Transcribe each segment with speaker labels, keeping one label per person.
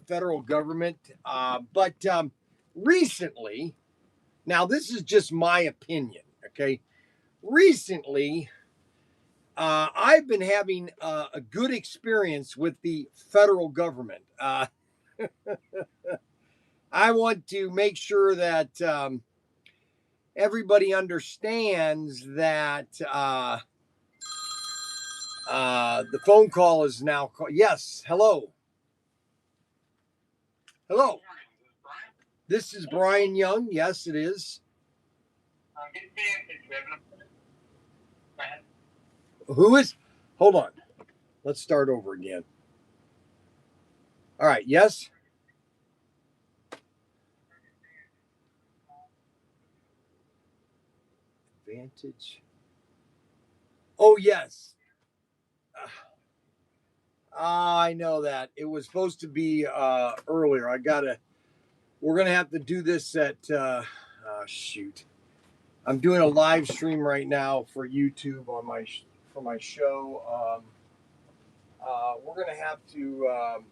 Speaker 1: federal government, but recently, now this is just my opinion, okay? Recently, I've been having a good experience with the federal government. I want to make sure that everybody understands that the phone call is now. Yes, hello. Hello. This is Bryan Young. Yes, it is. Who is? Hold on. Let's start over again. All right. Yes. Advantage. Oh, yes. I know that. It was supposed to be earlier. We're going to have to do this at, shoot. I'm doing a live stream right now for YouTube on for my show. We're going to have to,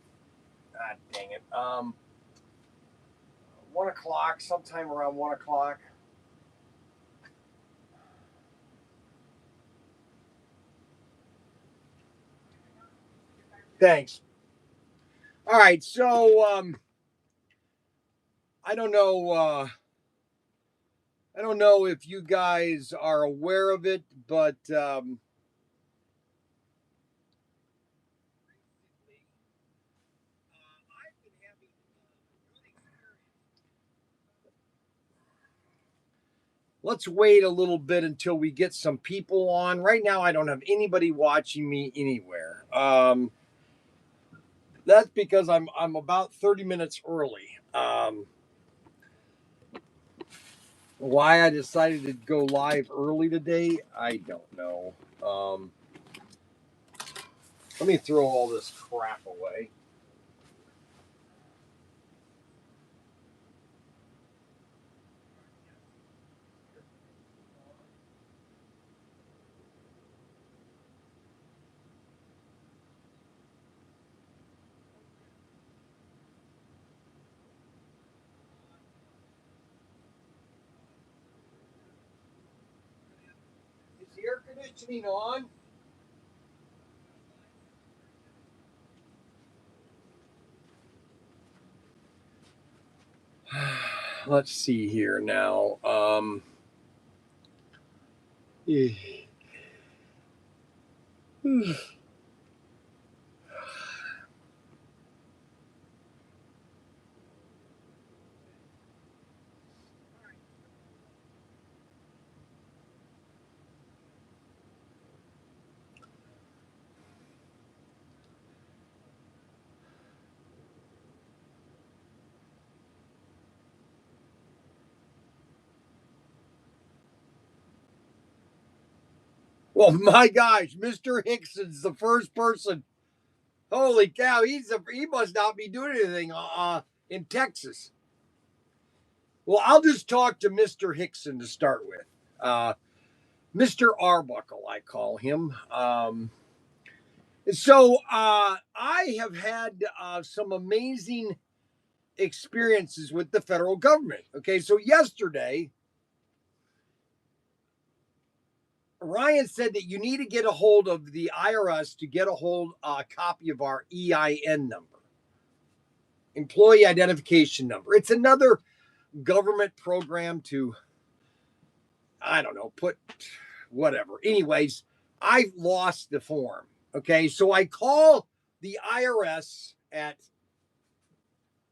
Speaker 1: dang it. 1 o'clock, sometime around 1 o'clock. Thanks. All right, so I don't know. I don't know if you guys are aware of it, but let's wait a little bit until we get some people on. Right now, I don't have anybody watching me anywhere. That's because I'm about 30 minutes early. Why I decided to go live early today, I don't know. Let me throw all this crap away. Is the air conditioning on? Let's see here now. Well, my gosh, Mr. Hickson's the first person. Holy cow, he must not be doing anything in Texas. Well, I'll just talk to Mr. Hickson to start with. Mr. Arbuckle, I call him. So I have had some amazing experiences with the federal government. Okay, so yesterday, Ryan said that you need to get a hold of the IRS to get a copy of our EIN number, employee identification number. It's another government program to, I don't know, put whatever. Anyways, I lost the form. Okay, so I call the IRS at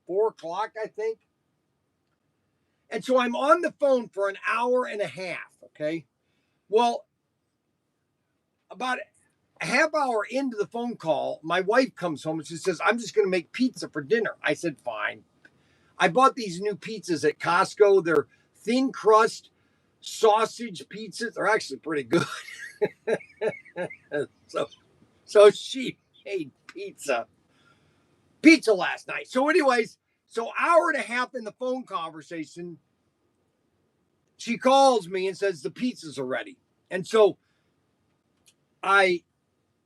Speaker 1: 4 o'clock, I think. And so I'm on the phone for an hour and a half. Okay. Well, about a half hour into the phone call, my wife comes home and she says, I'm just going to make pizza for dinner. I said, fine. I bought these new pizzas at Costco. They're thin crust sausage pizzas. They're actually pretty good. so she made pizza last night. So anyways, hour and a half in the phone conversation, she calls me and says the pizzas are ready. And so I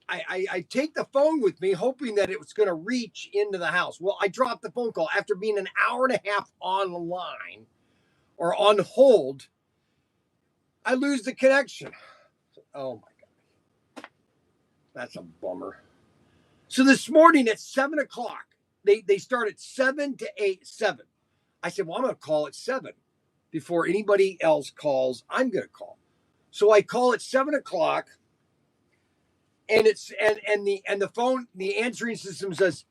Speaker 1: I take the phone with me, hoping that it was going to reach into the house. Well, I dropped the phone call after being an hour and a half online or on hold. I lose the connection. Oh my God. That's a bummer. So this morning at 7:00, they start at 7 to 8, 7. I said, well, I'm going to call at 7 before anybody else calls. I'm going to call. So I call at 7:00, and the phone, the answering system says,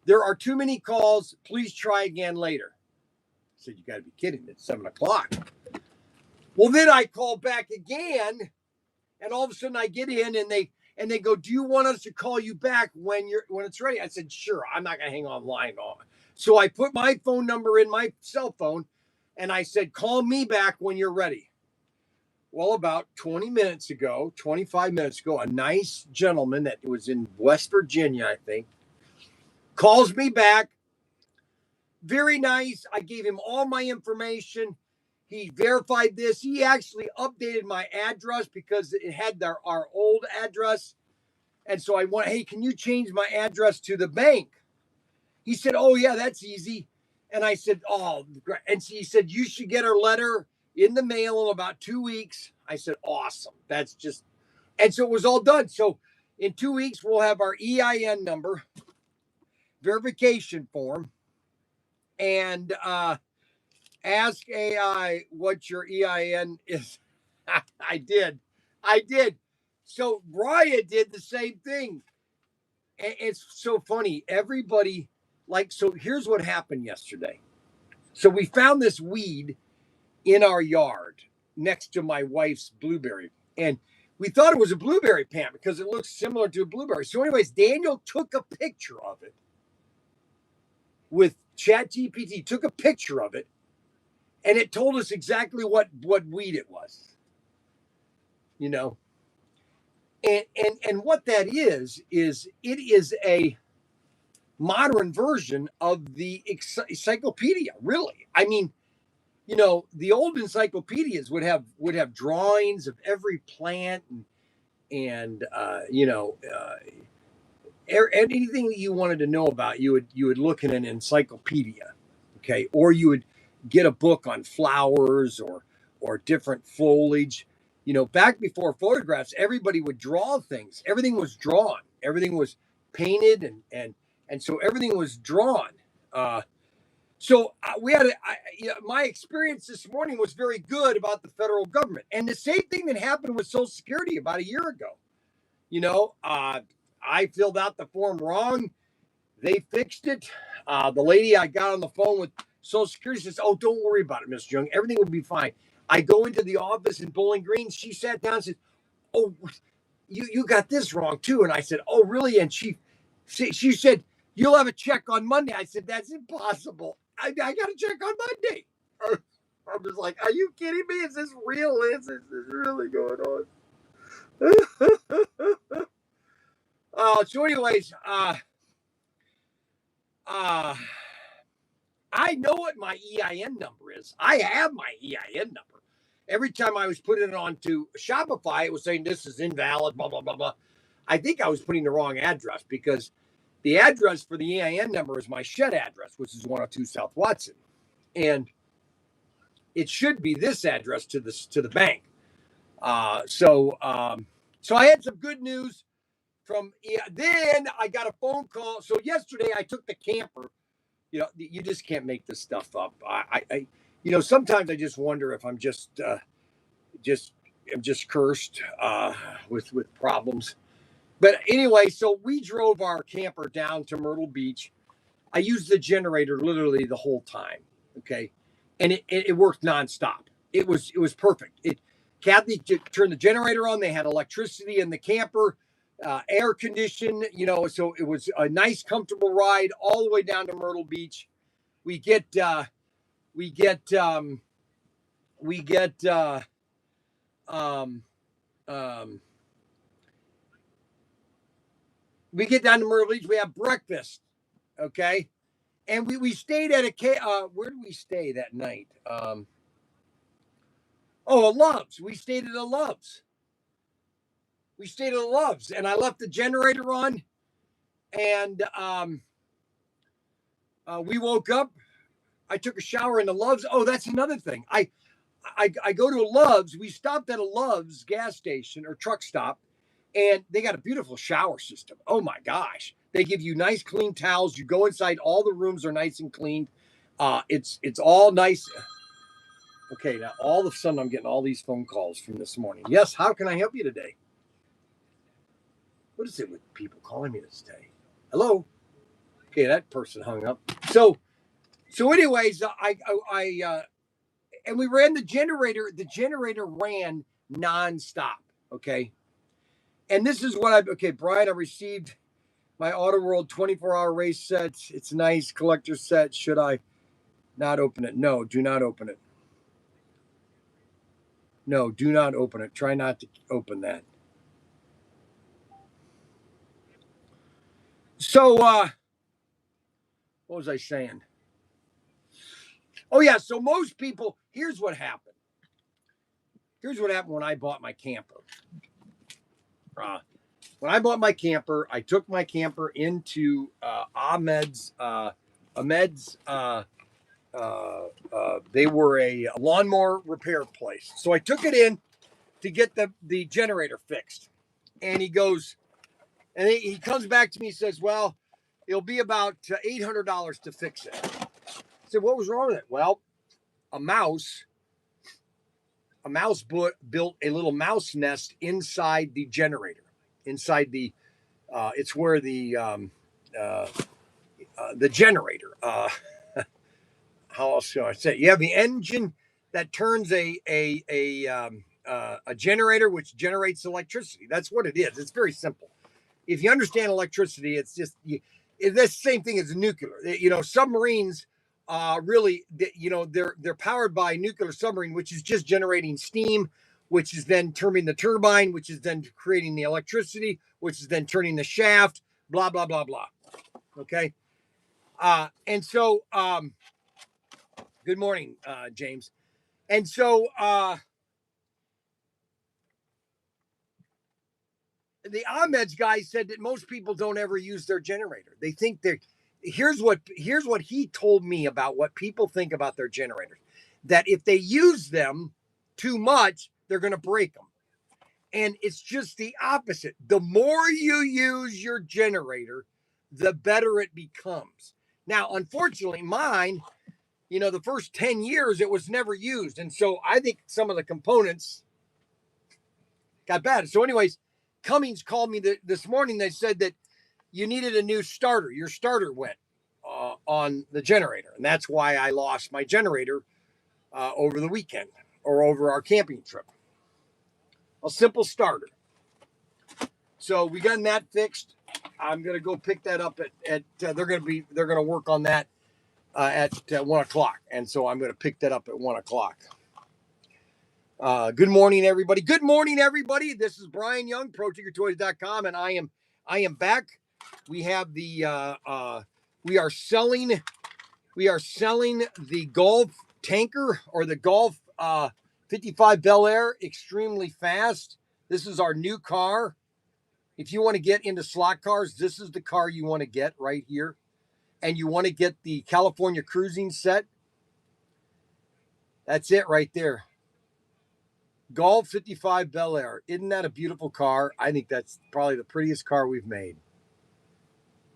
Speaker 1: there are too many calls. Please try again later. I said, you got to be kidding. It's 7:00. Well, then I call back again, and all of a sudden I get in, and they go, do you want us to call you back when it's ready? I said, sure. I'm not going to hang online. So I put my phone number in my cell phone, and I said, call me back when you're ready. Well, about 20 minutes ago, 25 minutes ago, a nice gentleman that was in West Virginia, I think, calls me back. Very nice. I gave him all my information. He verified this. He actually updated my address because it had our old address. And so I went, hey, can you change my address to the bank? He said, oh, yeah, that's easy. And I said, oh, great. And he said, you should get our letter in the mail in about 2 weeks. I said, awesome. That's just, and so it was all done. So in 2 weeks, we'll have our EIN number, verification form, and ask AI what your EIN is. I did. So Bryan did the same thing. It's so funny. Everybody, so here's what happened yesterday. So we found this weed in our yard next to my wife's blueberry. And we thought it was a blueberry plant because it looks similar to a blueberry. So anyways, Daniel took a picture of it with ChatGPT, took a picture of it, and it told us exactly what weed it was. You know, and what that is it is a modern version of the encyclopedia. Really, I mean, the old encyclopedias would have drawings of every plant and anything that you wanted to know about. You would look in an encyclopedia, okay, or you would get a book on flowers or different foliage. Back before photographs, everybody would draw things. Everything was drawn. Everything was painted, and so everything was drawn. So we had my experience this morning was very good about the federal government, and the same thing that happened with Social Security about a year ago. I filled out the form wrong. They fixed it. The lady I got on the phone with Social Security says, "Oh, don't worry about it, Mr. Young. Everything will be fine." I go into the office in Bowling Green. She sat down and said, "Oh, you got this wrong too." And I said, "Oh, really?" And she said, "You'll have a check on Monday." I said, "That's impossible. I got a check on Monday." I was like, "Are you kidding me? Is this real? Is this really going on?" So anyways, I know what my EIN number is. I have my EIN number. Every time I was putting it onto Shopify, it was saying this is invalid, blah, blah, blah, blah. I think I was putting the wrong address because the address for the EIN number is my shed address, which is 102 South Watson. And it should be this address to the bank. So I had some good news then I got a phone call. So yesterday I took the camper. You just can't make this stuff up. I sometimes I just wonder if I'm just cursed with problems. But anyway, so we drove our camper down to Myrtle Beach. I used the generator literally the whole time. Okay, and it worked nonstop. It was perfect. Kathy turned the generator on. They had electricity in the camper. Air conditioned, so it was a nice, comfortable ride all the way down to Myrtle Beach. We get down to Myrtle Beach. We have breakfast, okay, and we stayed at where did we stay that night? A Love's. We stayed at a Love's. we stayed at Love's, and I left the generator on, and we woke up. I took a shower in the Love's. Oh, that's another thing. I go to a Love's. We stopped at a Love's gas station or truck stop, and they got a beautiful shower system. Oh my gosh. They give you nice clean towels. You go inside, all the rooms are nice and clean. It's all nice. Okay, now all of a sudden I'm getting all these phone calls from this morning. Yes, how can I help you today? What is it with people calling me this day? Hello? Okay, that person hung up. So anyways, and we ran the generator. The generator ran nonstop. Okay. And this is what okay, Brian, I received my Auto World 24-hour race set. It's a nice collector set. Should I not open it? No, do not open it. No, do not open it. Try not to open that. So, what was I saying? Oh, yeah. So, most people, here's what happened. Here's what happened when I bought my camper. When I bought my camper, I took my camper into Ahmed's. They were a lawnmower repair place. So I took it in to get the generator fixed. And he goes, and he comes back to me and says, well, it'll be about $800 to fix it. I said, what was wrong with it? Well, a mouse built a little mouse nest inside the generator, inside it's where the generator, how else should I say? You have the engine that turns a generator, which generates electricity. That's what it is. It's very simple. If you understand electricity, it's just it's the same thing as nuclear. Submarines really, they're powered by nuclear submarine, which is just generating steam, which is then turning the turbine, which is then creating the electricity, which is then turning the shaft. Blah blah blah blah. Okay, and so good morning, James. And so the Ahmed's guy said that most people don't ever use their generator. They think they're here's what he told me about what people think about their generators. That if they use them too much, they're going to break them. And it's just the opposite. The more you use your generator, the better it becomes. Now, unfortunately, mine, the first 10 years, it was never used. And so I think some of the components got bad. So anyways, Cummings called me this morning. They said that you needed a new starter. Your starter went on the generator. And that's why I lost my generator over the weekend or over our camping trip. A simple starter. So we got that fixed. I'm going to go pick that up at they're going to work on that at 1:00. And so I'm going to pick that up at 1:00. Good morning, everybody. Good morning, everybody. This is Bryan Young, Protinkertoys.com, and I am back. We have we are selling the Gulf tanker or the Gulf 55 Bel Air extremely fast. This is our new car. If you want to get into slot cars, this is the car you want to get right here. And you want to get the California cruising set. That's it right there. Gulf 55 Bel Air. Isn't that a beautiful car? I think that's probably the prettiest car we've made.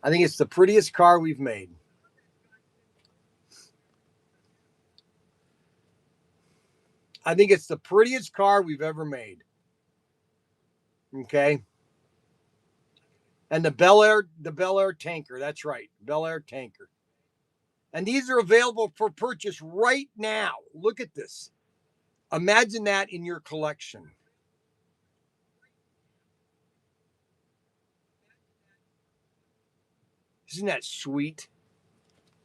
Speaker 1: I think it's the prettiest car we've made. I think it's the prettiest car we've ever made. Okay. And the Bel Air tanker. That's right. Bel Air tanker. And these are available for purchase right now. Look at this. Imagine that in your collection. Isn't that sweet?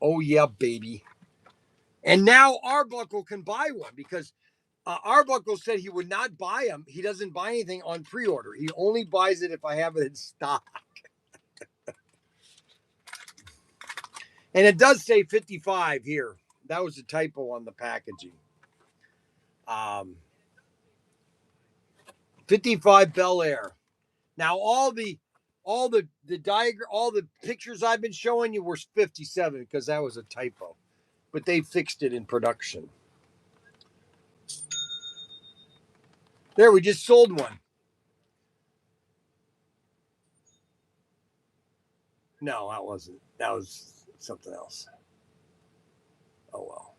Speaker 1: Oh, yeah, baby. And now Arbuckle can buy one because Arbuckle said he would not buy them. He doesn't buy anything on pre-order. He only buys it if I have it in stock. And it does say 55 here. That was a typo on the packaging. 55 Bel Air. Now all the diagram, all the pictures I've been showing you were 57 because that was a typo, but they fixed it in production. There, we just sold one. No, that wasn't. That was something else. Oh well.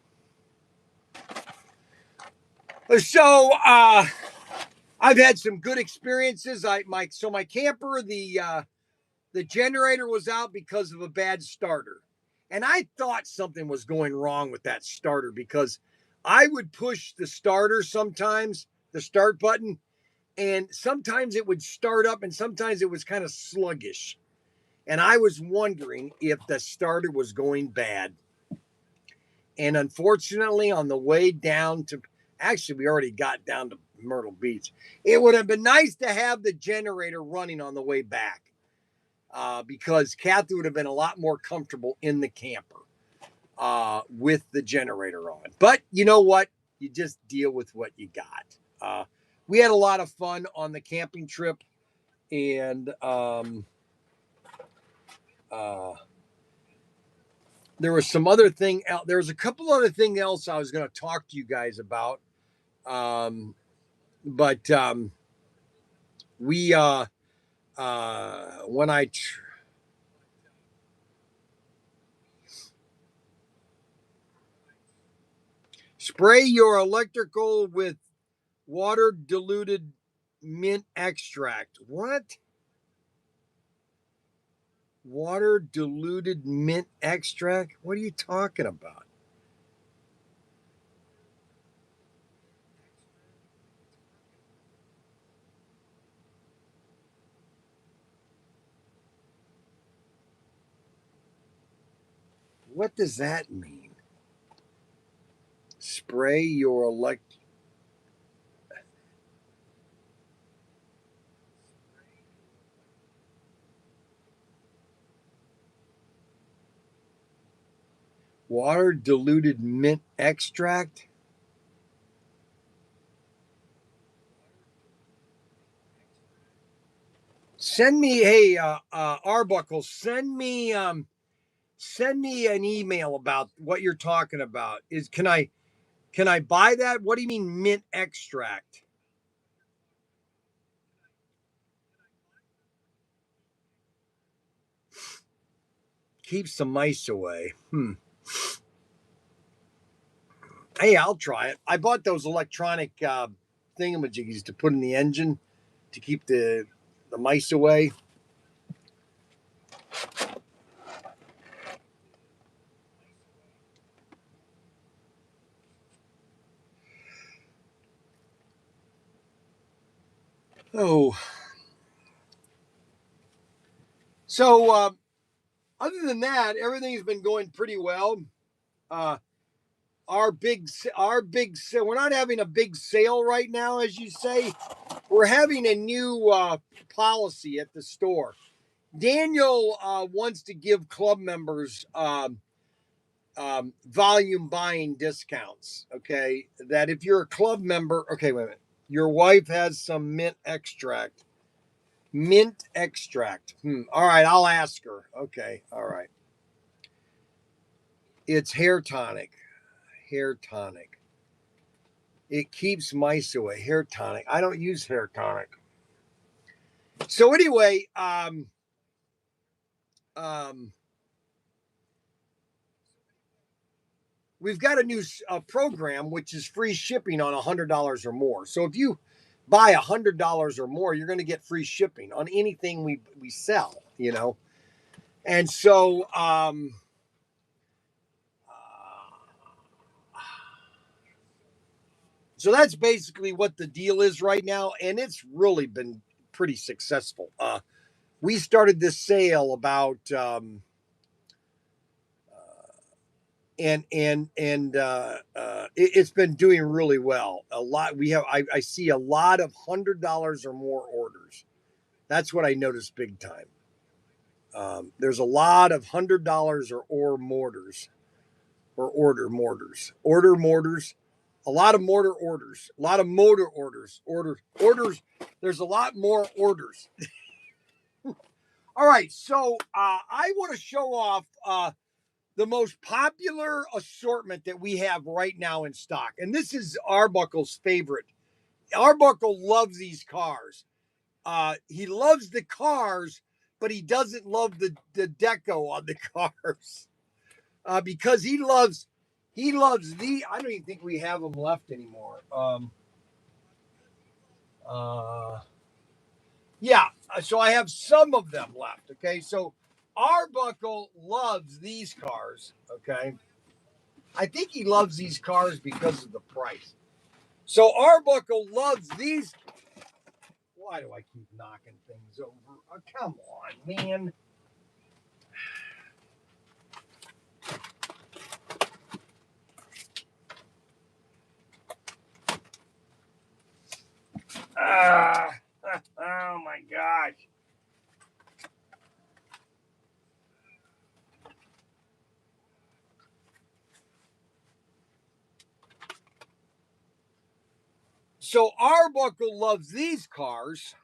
Speaker 1: So I've had some good experiences. My camper, the generator was out because of a bad starter. And I thought something was going wrong with that starter because I would push the starter sometimes, the start button, and sometimes it would start up and sometimes it was kind of sluggish. And I was wondering if the starter was going bad. And unfortunately, on the way down to, actually, we already got down to Myrtle Beach. It would have been nice to have the generator running on the way back because Kathy would have been a lot more comfortable in the camper with the generator on. But you know what? You just deal with what you got. We had a lot of fun on the camping trip, and there was some other thing out. There was a couple other thing else I was going to talk to you guys about. But we when I spray your electrical with water diluted mint extract. What? Water diluted mint extract? What are you talking about? What does that mean? Spray your water diluted mint extract? Send me, hey, Arbuckle, send me an email about what you're talking about. Can I buy that? What do you mean mint extract? Keeps the mice away. Hey, I'll try it. I bought those electronic thingamajiggies to put in the engine to keep the mice away. Oh, so other than that, everything's been going pretty well. Uh, we're not having a big sale right now, as you say. We're having a new policy at the store. Daniel wants to give club members volume buying discounts. Okay, that if you're a club member, okay, wait a minute, your wife has some mint extract. Mint extract. All right, I'll ask her. Okay, all right. It's hair tonic. Hair tonic. It keeps mice away. Hair tonic. I don't use hair tonic. So anyway, um, we've got a new program which is free shipping on $100 or more. So if you buy $100 or more, you're going to get free shipping on anything we sell. You know, and so so that's basically what the deal is right now, and it's really been pretty successful. We started this sale about it's been doing really well. A lot we have I see a lot of $100 or more orders. That's what I noticed big time. There's a lot of $100 or mortars or order mortars, a lot of mortar orders, a lot of motor orders, orders. There's a lot more orders. All right, so I want to show off the most popular assortment that we have right now in stock. And this is Arbuckle's favorite. Arbuckle loves these cars. He loves the cars, but he doesn't love the deco on the cars because he loves the. I don't even think we have them left anymore. Uh, yeah, so I have some of them left. Okay, so Arbuckle loves these cars. Okay, I think he loves these cars because of the price. So Arbuckle loves these. Why do I keep knocking things over? Oh, come on, man. Ah, oh my gosh. So Arbuckle loves these cars.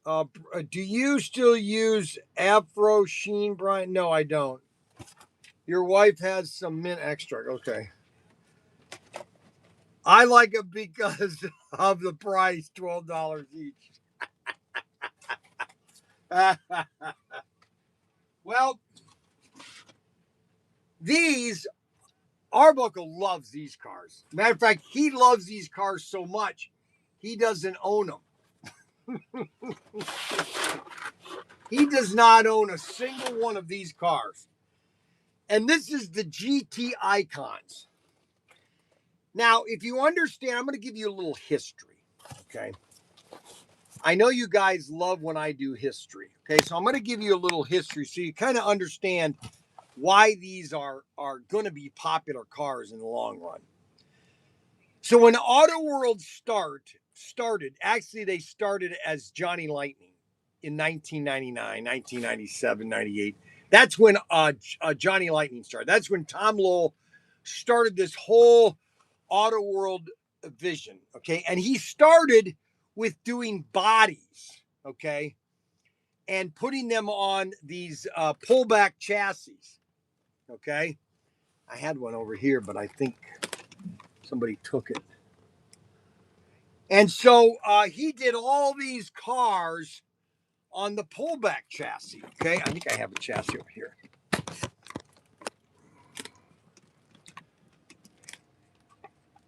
Speaker 1: Do you still use Afro Sheen, Brian? No, I don't. Your wife has some mint extract. Okay. I like it because of the price, $12 each. Well, these Arbuckle loves these cars. Matter of fact, he loves these cars so much, he doesn't own them. He does not own a single one of these cars. And this is the GT Icons. Now, if you understand, I'm going to give you a little history. Okay. I know you guys love when I do history. Okay. So I'm going to give you a little history so you kind of understand why these are going to be popular cars in the long run. So when Auto World started, actually they started as Johnny Lightning in 1999, 1997, 98. That's when Johnny Lightning started. That's when Tom Lowell started this whole Auto World vision. Okay. And he started with doing bodies. Okay. And putting them on these pullback chassis. Okay. I had one over here, but I think somebody took it. And so he did all these cars on the pullback chassis. Okay. I think I have a chassis over here.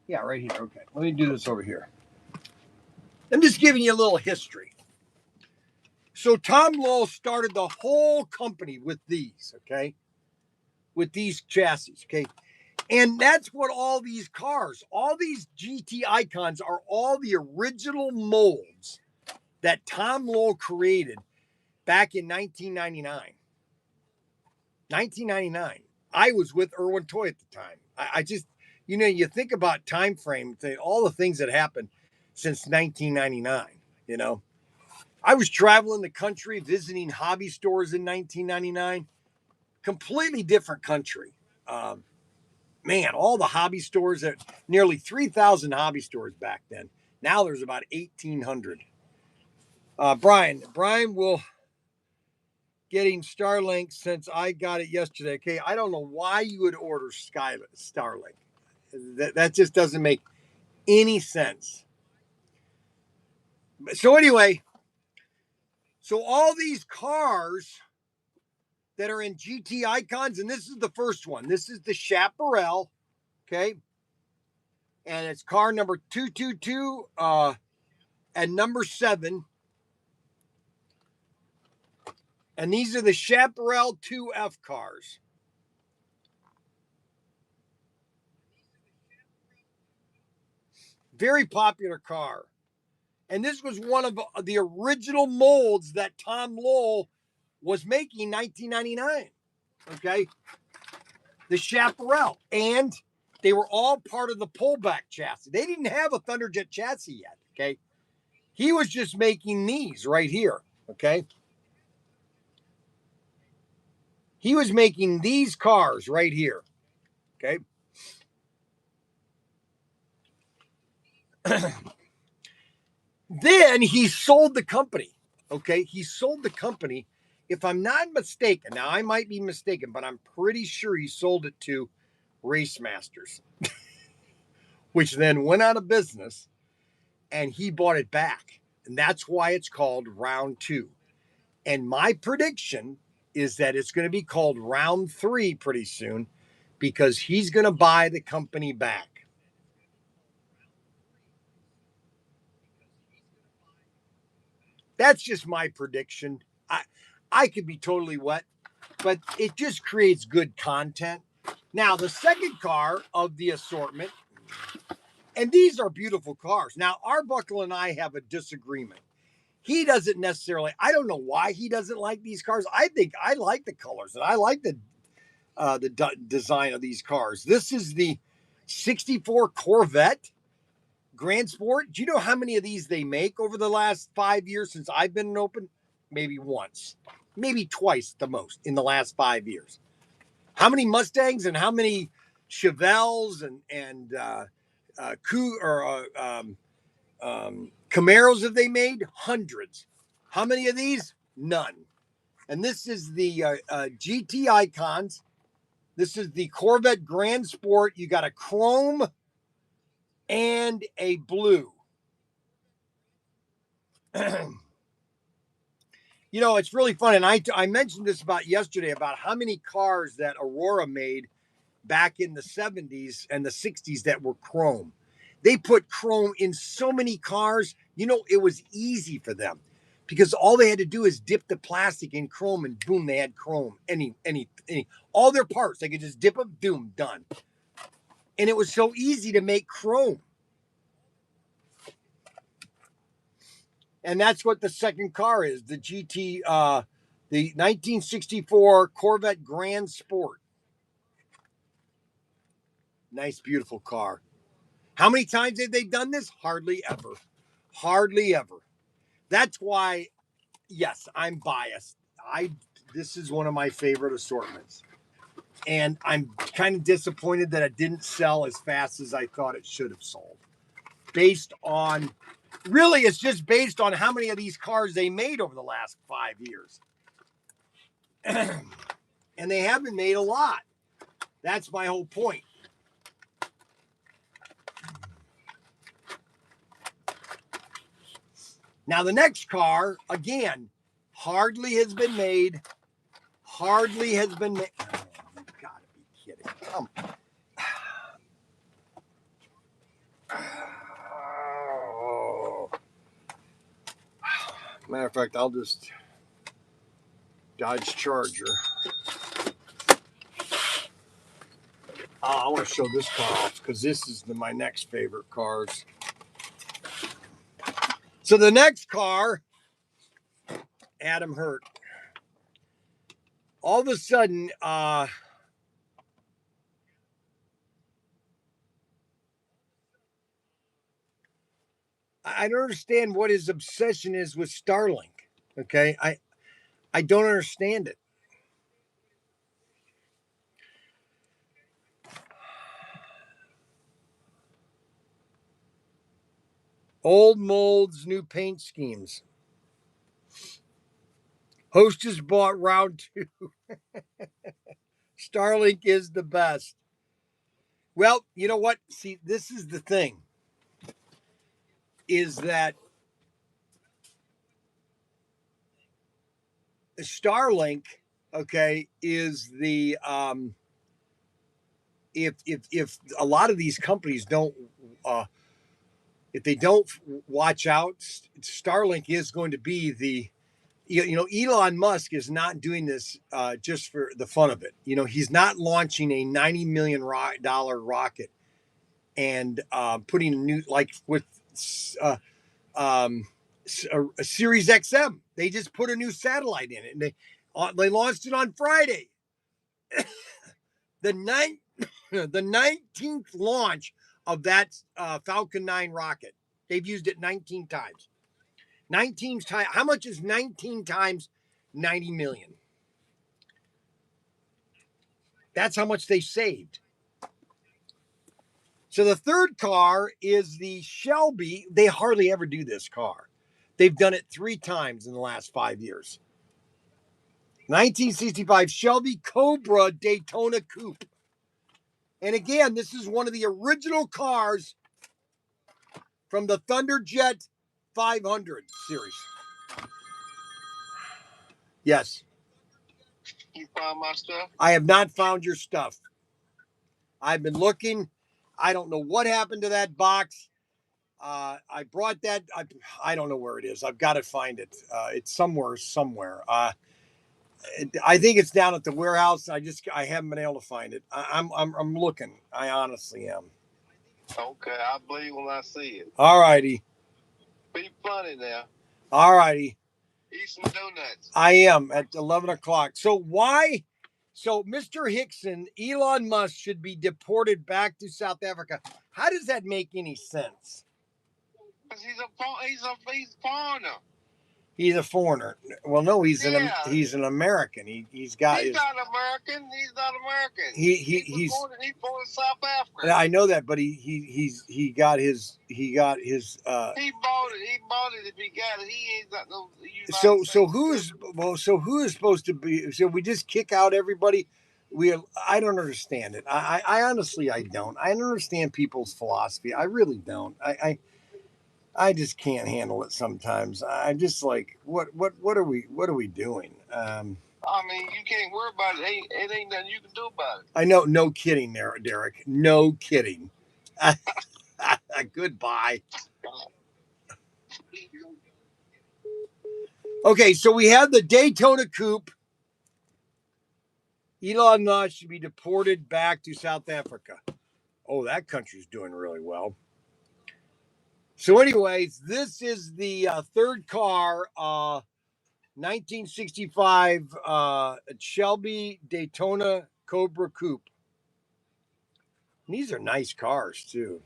Speaker 1: Yeah, right here. Okay. Let me do this over here. I'm just giving you a little history. So Tom Lowell started the whole company with these, okay? With these chassis, okay? And that's what all these cars, all these GT Icons are all the original molds that Tom Lowell created back in 1999. 1999. I was with Irwin Toy at the time. I just, you think about time frame, all the things that happened since 1999, I was traveling the country visiting hobby stores in 1999. Completely different country. Man, all the hobby stores, at nearly 3,000 hobby stores back then. Now there's about 1,800. Brian will getting Starlink since I got it yesterday. Okay, I don't know why you would order Starlink. That just doesn't make any sense. So anyway, so all these cars that are in GT Icons, and this is the first one. This is the Chaparral, okay, and it's car number 222 and number 7. And these are the Chaparral 2F cars. Very popular car. And this was one of the original molds that Tom Lowell was making in 1999. Okay. The Chaparral. And they were all part of the pullback chassis. They didn't have a Thunderjet chassis yet. Okay. He was just making these right here. Okay. He was making these cars right here. Okay. Then he sold the company. Okay, he sold the company. If I'm not mistaken, now I might be mistaken, but I'm pretty sure he sold it to Race Masters, which then went out of business, and he bought it back. And that's why it's called Round Two. And my prediction is that it's going to be called Round Three pretty soon, because he's going to buy the company back. That's just my prediction. I could be totally wet, but it just creates good content. Now, the second car of the assortment, and these are beautiful cars. Now, Arbuckle and I have a disagreement. He doesn't necessarily, I don't know why he doesn't like these cars. I think I like the colors and I like the design of these cars. This is the 64 Corvette Grand Sport. Do you know how many of these they make over the last 5 years since I've been in open? Maybe once, maybe twice the most in the last 5 years. How many Mustangs and how many Chevelles and Camaros have they made? Hundreds. How many of these? None. And this is the GT Icons. This is the Corvette Grand Sport. You got a chrome and a blue. You know, it's really fun. And I mentioned this about yesterday about how many cars that Aurora made back in the 70s and the 60s that were chrome. They put chrome in so many cars. You know, it was easy for them because all they had to do is dip the plastic in chrome and boom, they had chrome. Any all their parts, they could just dip them, boom, done. And it was so easy to make chrome. And that's what the second car is, the GT, the 1964 Corvette Grand Sport. Nice, beautiful car. How many times have they done this? Hardly ever. Hardly ever. That's why, yes, I'm biased. This is one of my favorite assortments. And I'm kind of disappointed that it didn't sell as fast as I thought it should have sold. Based on, really, it's just based on how many of these cars they made over the last 5 years. And they haven't made a lot. That's my whole point. Now, the next car, again, hardly has been made. Hardly has been made. Oh, you gotta be kidding. Come on. Oh. Matter of fact, I'll just Dodge Charger. I want to show this car off because this is my next favorite cars. So the next car, Adam Hurt. All of a sudden, I don't understand what his obsession is with Starlink. Okay, I don't understand it. Old molds, new paint schemes. Hostess bought round two. Starlink is the best. Well, you know what? See, this is the thing. Is that Starlink, okay, is the if a lot of these companies don't if they don't watch out, Starlink is going to be the Elon Musk is not doing this just for the fun of it. You know, he's not launching a $90 million rocket and putting a new like with uh, um, a Series XM. They just put a new satellite in it, and they launched it on Friday. the ninth, the 19th launch of that Falcon 9 rocket. They've used it 19 times. 19 times. How much is 19 times 90 million? That's how much they saved. So the third car is the Shelby. They hardly ever do this car. They've done it 3 times in the last 5 years. 1965 Shelby Cobra Daytona Coupe. And again, this is one of the original cars from the Thunderjet 500 series. Yes.
Speaker 2: You found my stuff?
Speaker 1: I have not found your stuff. I've been looking. I don't know what happened to that box. I brought that. I don't know where it is. I've got to find it. It's somewhere. I think it's down at the warehouse. I haven't been able to find it. I'm looking. I honestly am.
Speaker 2: Okay, I believe when I see it.
Speaker 1: All righty.
Speaker 2: Be funny now.
Speaker 1: All righty.
Speaker 2: Eat some donuts.
Speaker 1: I am at 11 o'clock. So why? So Mr. Hickson, Elon Musk should be deported back to South Africa. How does that make any sense?
Speaker 2: Because he's a foreigner.
Speaker 1: He's a foreigner. Well, no, he's an American. He's
Speaker 2: not American. He's not American. He's born in South Africa.
Speaker 1: I know that, but he got his
Speaker 2: He bought it. He bought it. If he got it, he ain't got no.
Speaker 1: So who is supposed to be? So we just kick out everybody. I don't understand it. I honestly I don't. I don't understand people's philosophy. I really don't. I just can't handle it sometimes. I'm just like, what are we doing?
Speaker 2: I mean, you can't worry about it. It ain't nothing you can do about it.
Speaker 1: I know. No kidding there, Derek. No kidding. Goodbye. Okay, so we have the Daytona Coupe. Elon Musk should be deported back to South Africa. Oh, that country's doing really well. So anyways, this is the third car, 1965 Shelby Daytona Cobra Coupe. And these are nice cars, too.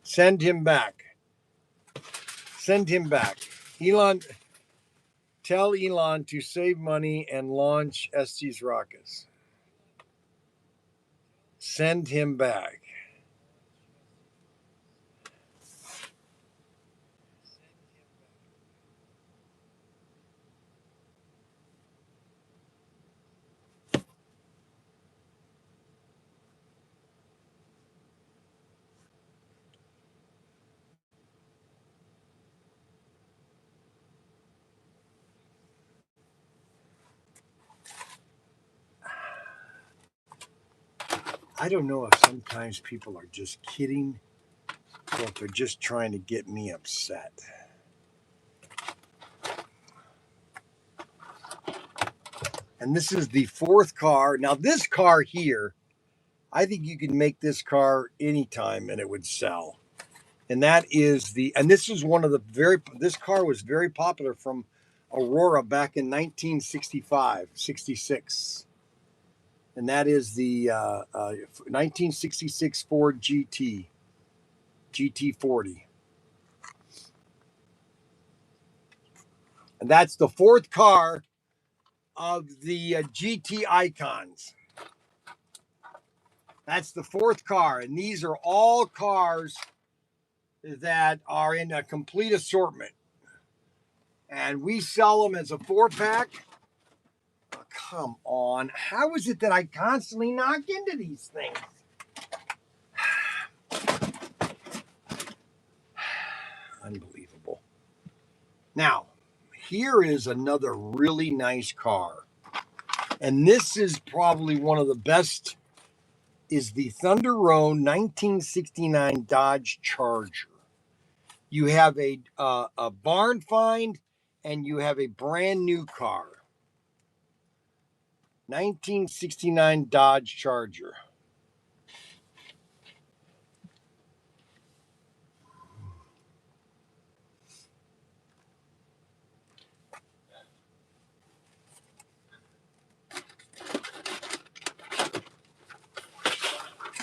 Speaker 1: Send him back. Send him back. Elon, tell Elon to save money and launch Estes rockets. Send him back. I don't know if sometimes people are just kidding or if they're just trying to get me upset. And this is the fourth car. Now, this car here, I think you can make this car anytime and it would sell. And that is this is one of the this car was very popular from Aurora back in 1965, 66. And that is the 1966 Ford GT40. And that's the fourth car of the GT icons. That's the fourth car. And these are all cars that are in a complete assortment. And we sell them as a 4-pack. Oh, come on. How is it that I constantly knock into these things? Unbelievable. Now, here is another really nice car. And this is probably one of the best, is the Thunder Road 1969 Dodge Charger. You have a barn find and you have a brand new car. 1969 Dodge Charger.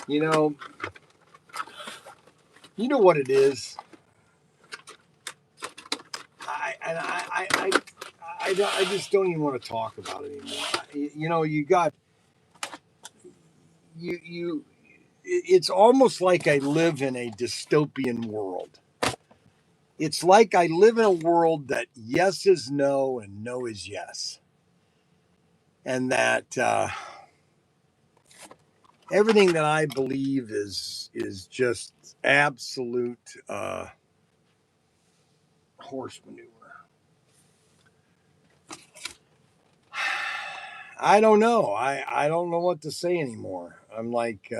Speaker 1: You know what it is. I just don't even want to talk about it anymore. You it's almost like I live in a dystopian world. It's like I live in a world that yes is no and no is yes. And that everything that I believe is just absolute horse manure. I don't know. I don't know what to say anymore. I'm like,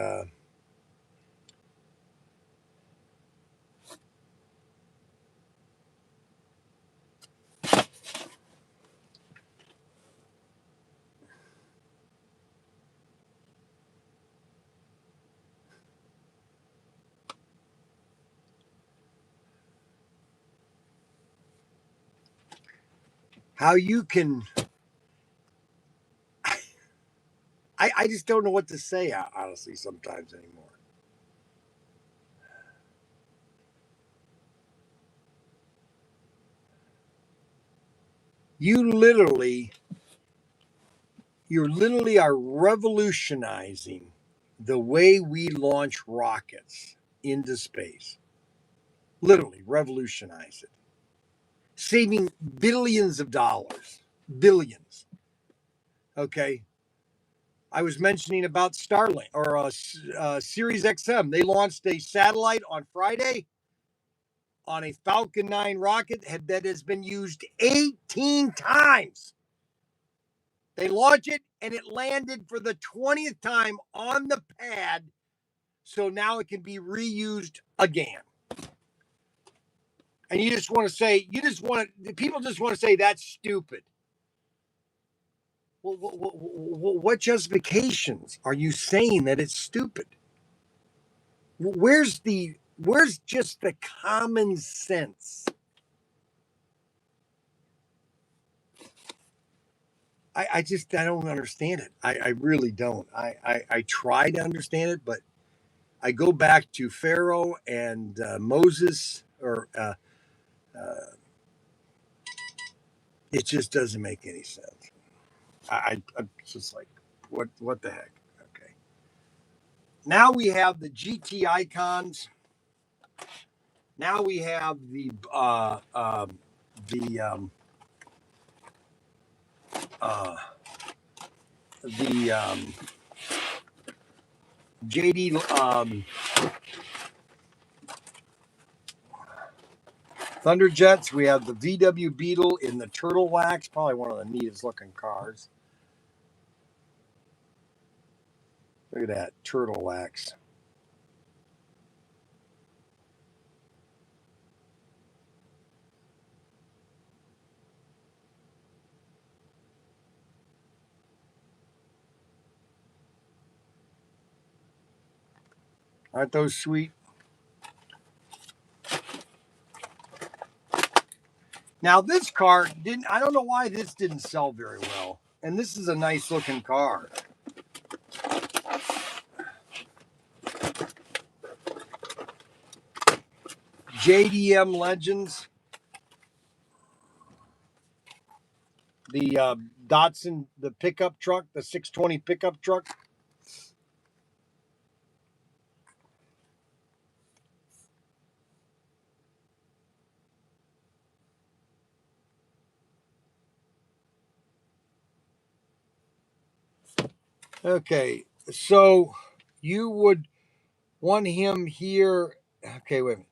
Speaker 1: how you can. I just don't know what to say, honestly, sometimes anymore. You literally are revolutionizing the way we launch rockets into space. Literally revolutionize it, saving billions of dollars. Billions. Okay. I was mentioning about Starlink or Sirius XM. They launched a satellite on Friday on a Falcon 9 rocket that has been used 18 times. They launched it and it landed for the 20th time on the pad. So now it can be reused again. And you just want to say, people just want to say that's stupid. Well, what justifications are you saying that it's stupid? Where's just the common sense? I don't understand it. I really don't. I try to understand it, but I go back to Pharaoh and Moses, or it just doesn't make any sense. I'm just like, what the heck? Okay. Now we have the GT icons. Now we have the the JD Thunderjets. We have the VW Beetle in the turtle wax, probably one of the neatest looking cars. Look at that turtle wax. Aren't those sweet? Now this car didn't. I don't know why this didn't sell very well. And this is a nice looking car. JDM Legends. The Datsun, the pickup truck, the 620 pickup truck. Okay, so you would want him here. Okay, wait a minute.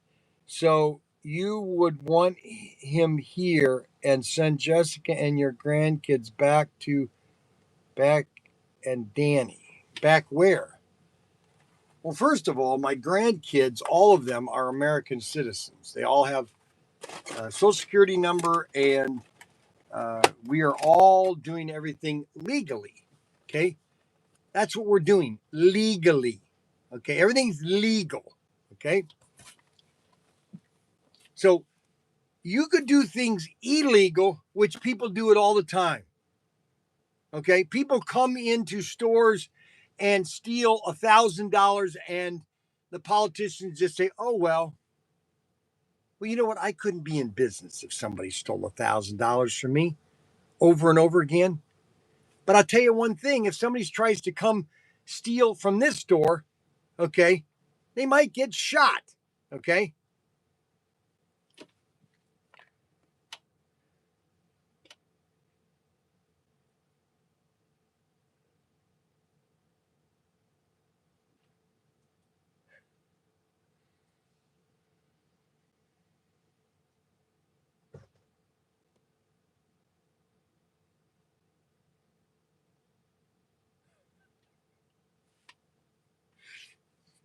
Speaker 1: So you would want him here and send Jessica and your grandkids back and Danny. Back where? Well, first of all, my grandkids, all of them are American citizens. They all have a social security number, and we are all doing everything legally. Okay. That's what we're doing legally. Okay. Everything's legal. Okay. So you could do things illegal, which people do it all the time. Okay. People come into stores and steal $1,000, and the politicians just say, oh, well, you know what? I couldn't be in business if somebody stole $1,000 from me over and over again. But I'll tell you one thing, if somebody tries to come steal from this store, okay, they might get shot, okay?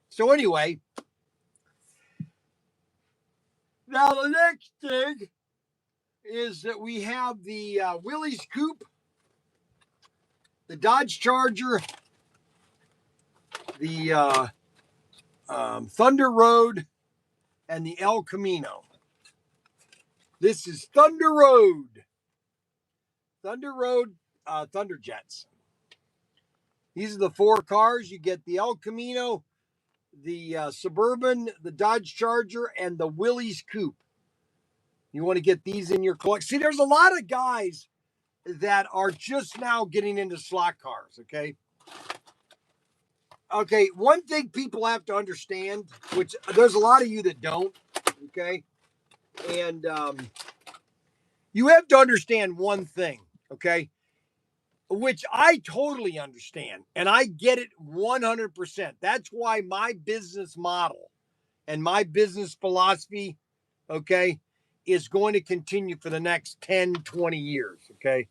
Speaker 1: So anyway, now the next thing is that we have the Willys Coupe, the Dodge Charger, the Thunder Road, and the El Camino. This is Thunder Road. Thunder Road Thunder Jets. These are the 4 cars. You get the El Camino, the Suburban, the Dodge Charger, and the Willys Coupe. You want to get these in your collection. See, there's a lot of guys that are just now getting into slot cars, okay? Okay, one thing people have to understand, which there's a lot of you that don't, okay? And you have to understand one thing, okay? Which I totally understand, and I get it 100%. That's why my business model and my business philosophy, okay, is going to continue for the next 10, 20 years, okay?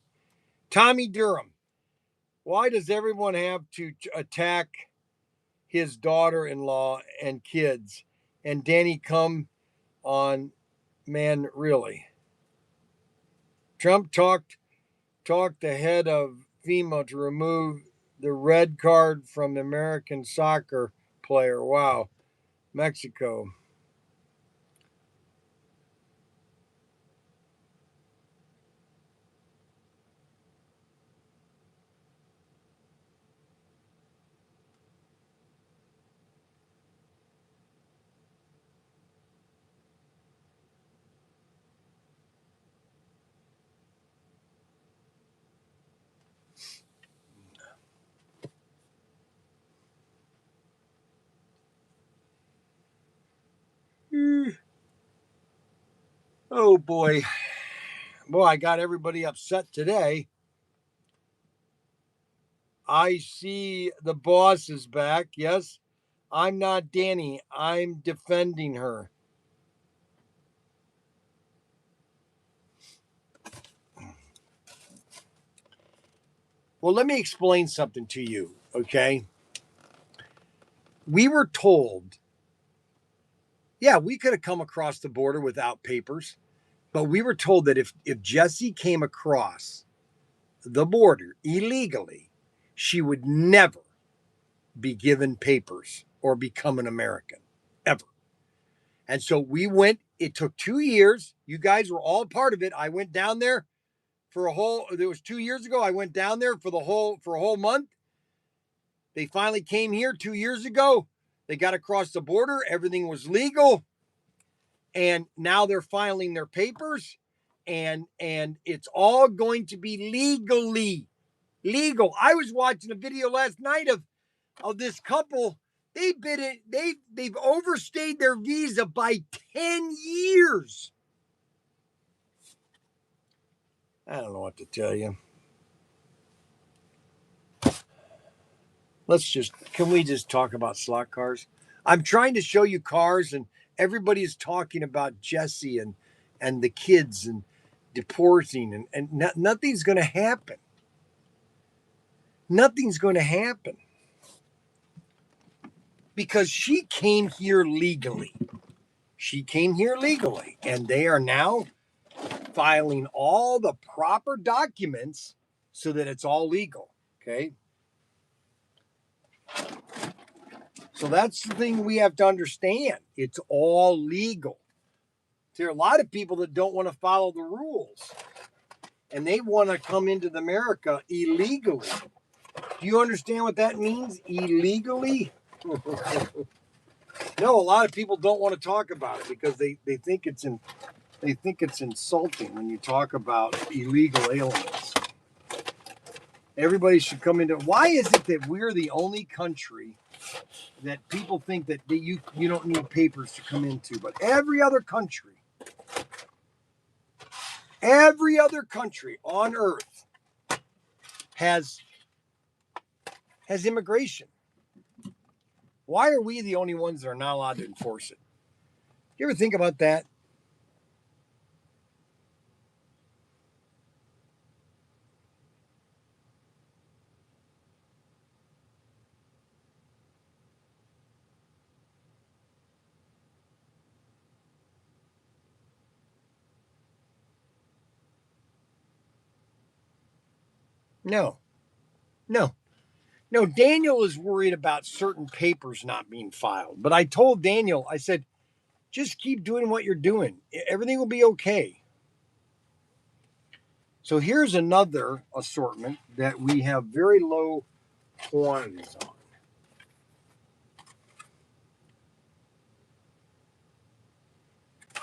Speaker 1: Tommy Durham, why does everyone have to attack his daughter-in-law and kids? And Danny, come on, man, really? Trump talked the head of FEMA to remove the red card from the American soccer player. Wow. Mexico. Oh boy. Boy, I got everybody upset today. I see the boss is back. Yes, I'm not Danny. I'm defending her. Well, let me explain something to you, okay? We were told, yeah, we could have come across the border without papers, but we were told that if Jessie came across the border illegally, she would never be given papers or become an American, ever. And so we went, it took 2 years. You guys were all part of it. I went down there for it was 2 years ago. I went down there for a whole month. They finally came here 2 years ago. They got across the border. Everything was legal. And now they're filing their papers, and it's all going to be legal. I was watching a video last night of this couple. They've overstayed their visa by 10 years. I don't know what to tell you. Can we just talk about slot cars? I'm trying to show you cars, and everybody is talking about Jesse and the kids and deporting, and nothing's going to happen. Nothing's going to happen because she came here legally. And they are now filing all the proper documents so that it's all legal. Okay. So that's the thing we have to understand. It's all legal. There are a lot of people that don't want to follow the rules, and they want to come into America illegally. Do you understand what that means? Illegally? No, a lot of people don't want to talk about it because they think it's insulting when you talk about illegal aliens. Everybody should come into. Why is it that we're the only country that people think that you don't need papers to come into, but every other country on earth has immigration. Why are we the only ones that are not allowed to enforce it? You ever think about that? No. Daniel is worried about certain papers not being filed. But I told Daniel, I said, just keep doing what you're doing. Everything will be okay. So here's another assortment that we have very low quantities on.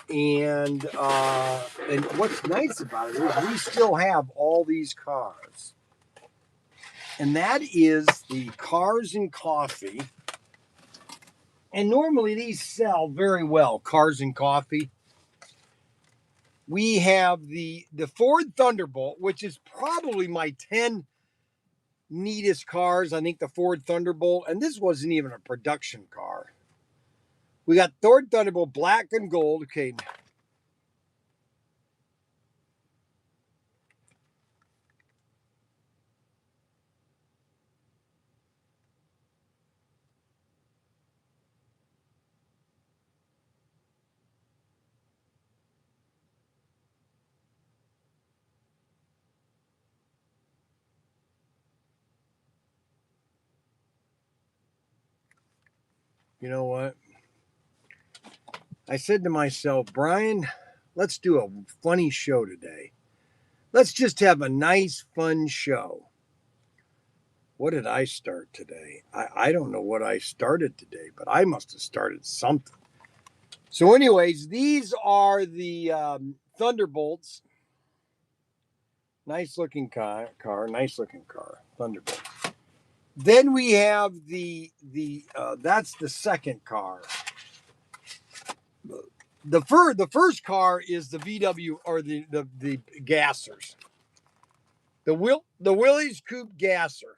Speaker 1: And what's nice about it is we still have all these cars. And that is the Cars and Coffee. And normally these sell very well, Cars and Coffee. We have the Ford Thunderbolt, which is probably my 10 neatest cars. I think the Ford Thunderbolt, and this wasn't even a production car. We got Ford Thunderbolt, black and gold. Okay. You know what? I said to myself, Bryan, let's do a funny show today. Let's just have a nice, fun show. What did I start today? I don't know what I started today, but I must have started something. So, anyways, these are the Thunderbolts. Nice looking car. Thunderbolt. Then we have that's the second car. The first car is the VW or the gassers. The Willys Coupe gasser.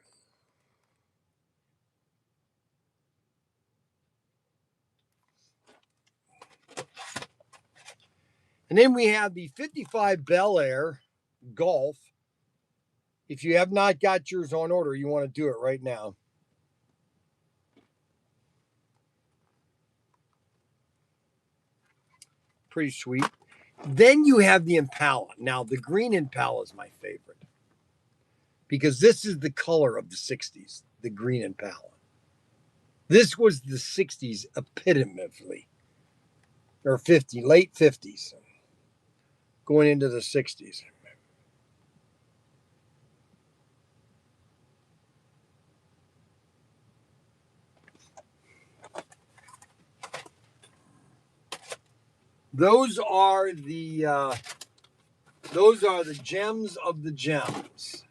Speaker 1: And then we have the 55 Bel Air Gulf. If you have not got yours on order, you want to do it right now. Pretty sweet. Then you have the Impala. Now, the green Impala is my favorite because this is the color of the 60s, the green Impala. This was the 60s epitomisly, or late 50s, going into the 60s. Those are the gems of the gems.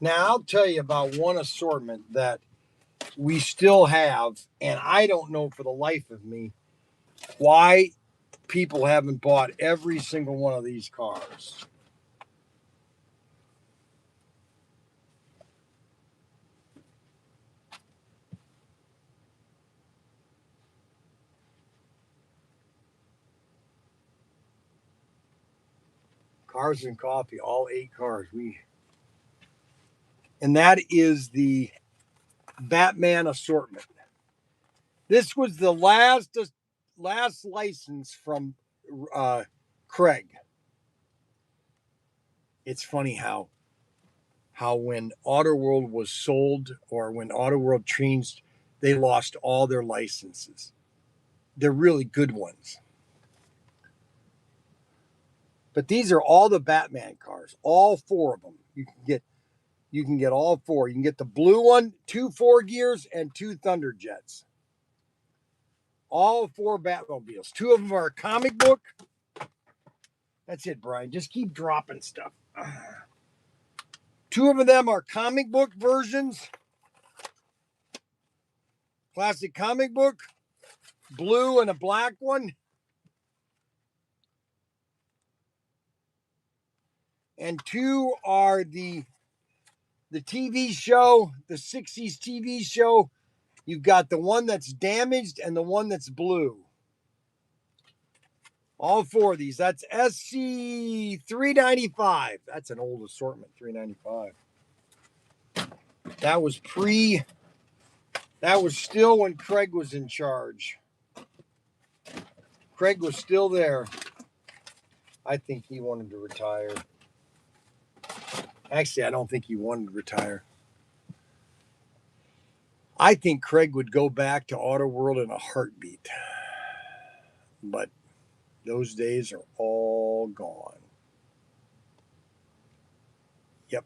Speaker 1: Now, I'll tell you about one assortment that we still have, and I don't know for the life of me why people haven't bought every single one of these cars. Cars and Coffee, all 8 cars. And that is the Batman assortment. This was the last license from Craig. it's funny how when Auto World was sold or when Auto World changed, they lost all their licenses. They're really good ones. But these are all the Batman cars, all 4 of them. You can get all 4. You can get the blue one, 2 4 gears, and 2 Thunderjets. All 4 Batmobiles. 2 of them are a comic book. That's it, Brian. Just keep dropping stuff. 2 of them are comic book versions. Classic comic book. Blue and a black one. And 2 are the TV show, the 60s TV show. You've got the one that's damaged and the one that's blue. All 4 of these. That's SC $395. That's an old assortment, $395. That was still when Craig was in charge. Craig was still there. I think he wanted to retire. Actually, I don't think he wanted to retire. I think Craig would go back to Auto World in a heartbeat. But those days are all gone. Yep.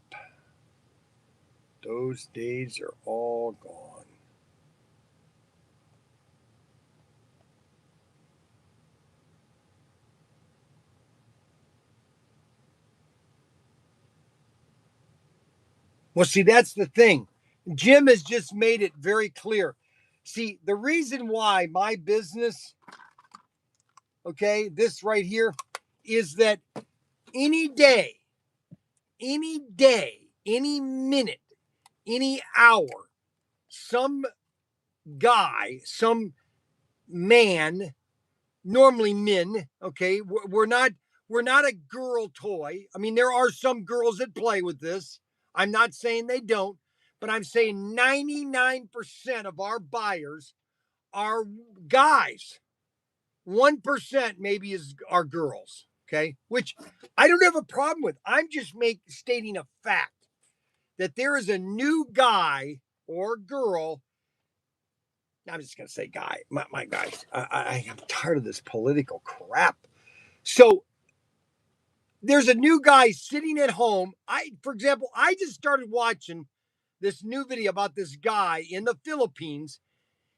Speaker 1: Those days are all gone. Well, see, that's the thing. Jim has just made it very clear. See, the reason why my business, okay, this right here, is that any day, any minute, any hour, some guy, some man, normally men, okay, we're not a girl toy. I mean, there are some girls that play with this. I'm not saying they don't, but I'm saying 99% of our buyers are guys. 1% maybe are girls, okay? Which I don't have a problem with. I'm just stating a fact that there is a new guy or girl. I'm just going to say guy, my guys. I am tired of this political crap. So there's a new guy sitting at home. For example, I just started watching this new video about this guy in the Philippines,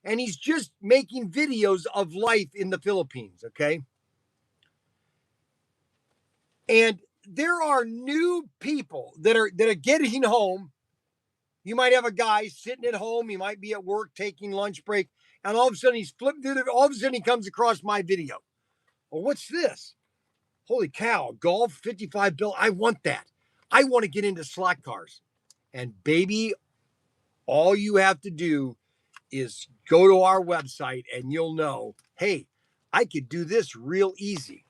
Speaker 1: and he's just making videos of life in the Philippines, okay? And there are new people that are getting home. You might have a guy sitting at home. He might be at work taking lunch break, and all of a sudden he's flipping through all of a sudden he comes across my video. Well, what's this? Holy cow, Gulf 55 Bel. I want that. I want to get into slot cars. And baby, all you have to do is go to our website and you'll know, hey, I could do this real easy.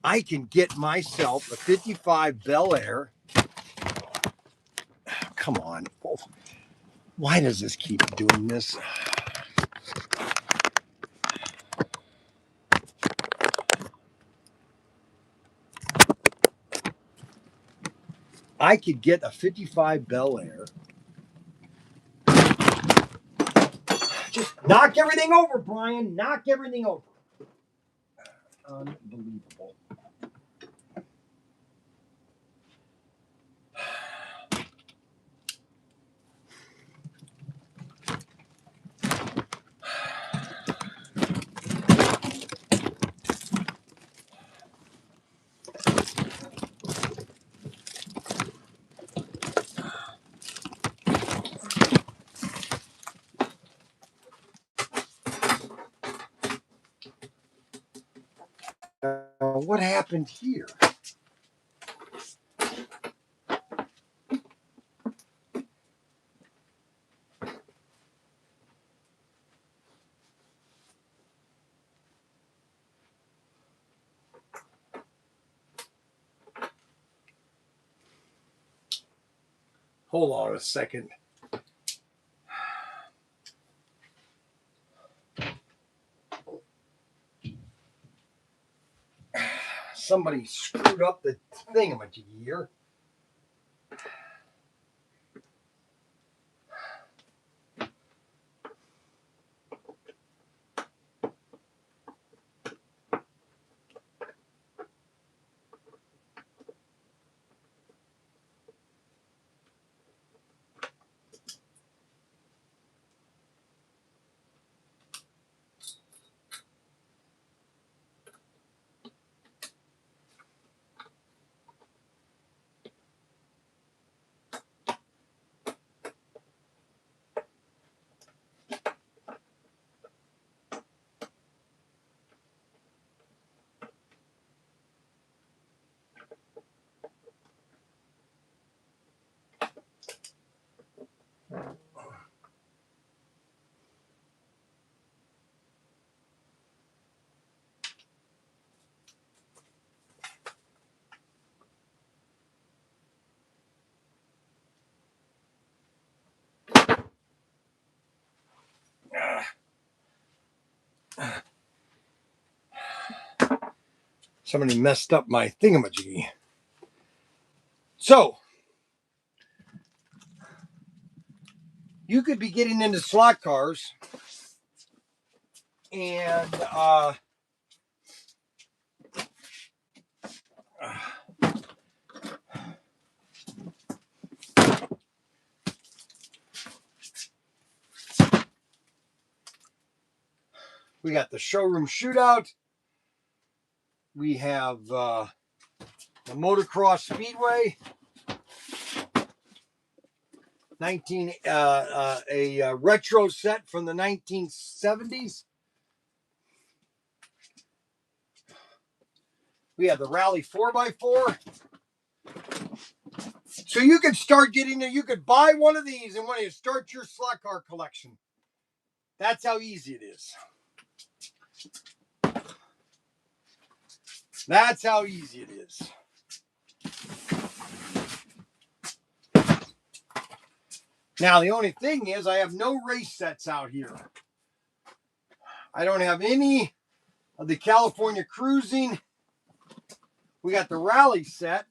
Speaker 1: I can get myself a 55 Bel Air. Come on. Why does this keep doing this? I could get a 55 Bel Air. Just knock everything over, Brian. Knock everything over. Unbelievable. What happened here? Hold on a second. somebody screwed up the thingamajig here. Somebody messed up my thingamajiggy. So, you could be getting into slot cars and we got the showroom shootout. We have the motocross speedway. A retro set from the 1970s. We have the Rally 4x4. So you could start getting you could buy one of these and want to start your slot car collection. That's how easy it is. That's how easy it is. Now, the only thing is I have no race sets out here. I don't have any of the California Cruising. We got the Rally set.